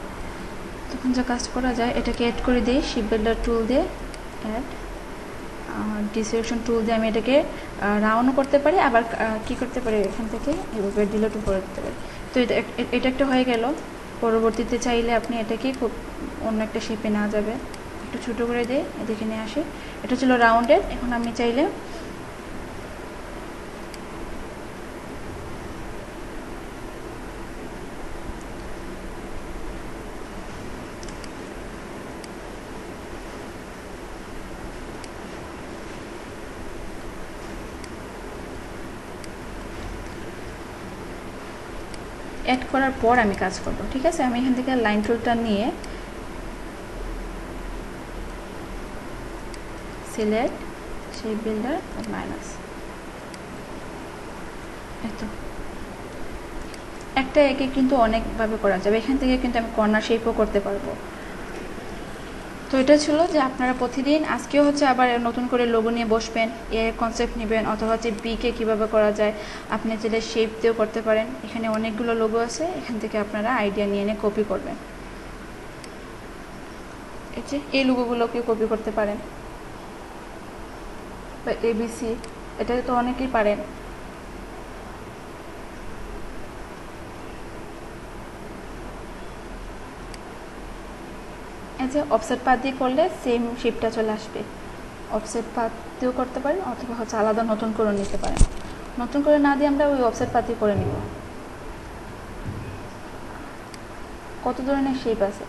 তখন যা কাজ করা যায়, এটাকে অ্যাড করে দিই শিপ বিল্ডার টুল দিয়ে। অ্যাড ডিসিলেকশন টুল দিয়ে আমি এটাকে রাউন্ড করতে পারি, আবার কি করতে পারি, এখান থেকে এভাবে ডিলিটও করে দিতে পারি। তো এটা একটা হয়ে গেল। পরবর্তীতে চাইলে আপনি এটাকে খুব অন্য একটা শেপে নেওয়া যাবে। একটু ছোটো করে দিয়ে এদিকে নিয়ে আসি। এটা ছিল রাউন্ডেড। এখন আমি চাইলে অ্যাড করার পর আমি কাজ করব, ঠিক আছে। আমি এখান থেকে লাইন টুলটা নিয়ে সিলেক্ট শেপ বিল্ডার মাইনাস, এতো একটা একে কিন্তু অনেকভাবে করা যাবে। এখান থেকে কিন্তু আমি কর্নার শেপও করতে পারবো। তো এটা ছিল যে আপনারা প্রতিদিন, আজকেও হচ্ছে আবার নতুন করে লোগো নিয়ে বসবেন, এর কনসেপ্ট নেবেন, অথবা হচ্ছে বিকে কীভাবে করা যায়। আপনি চাইলে শেপ দিয়েও করতে পারেন। এখানে অনেকগুলো লোগো আছে, এখান থেকে আপনারা আইডিয়া নিয়ে এনে কপি করবেন। এই যে এই লোগোগুলোকে কপি করতে পারেন, বা এবিসি, এটা তো অনেকেই পারেন। এই যে অফসেট পাত দিয়ে করলে সেম শেপটা চলে আসবে। অফসেট পাত দিয়েও করতে পারেন, অথবা হচ্ছে আলাদা নতুন করে নিতে পারেন। নতুন করে না দিয়ে আমরা ওই অফসেট পাত দিয়ে করে নিব। কত ধরনের শেপ আছে,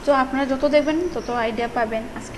তো আপনারা যত দেখবেন তত আইডিয়া পাবেন। আজকে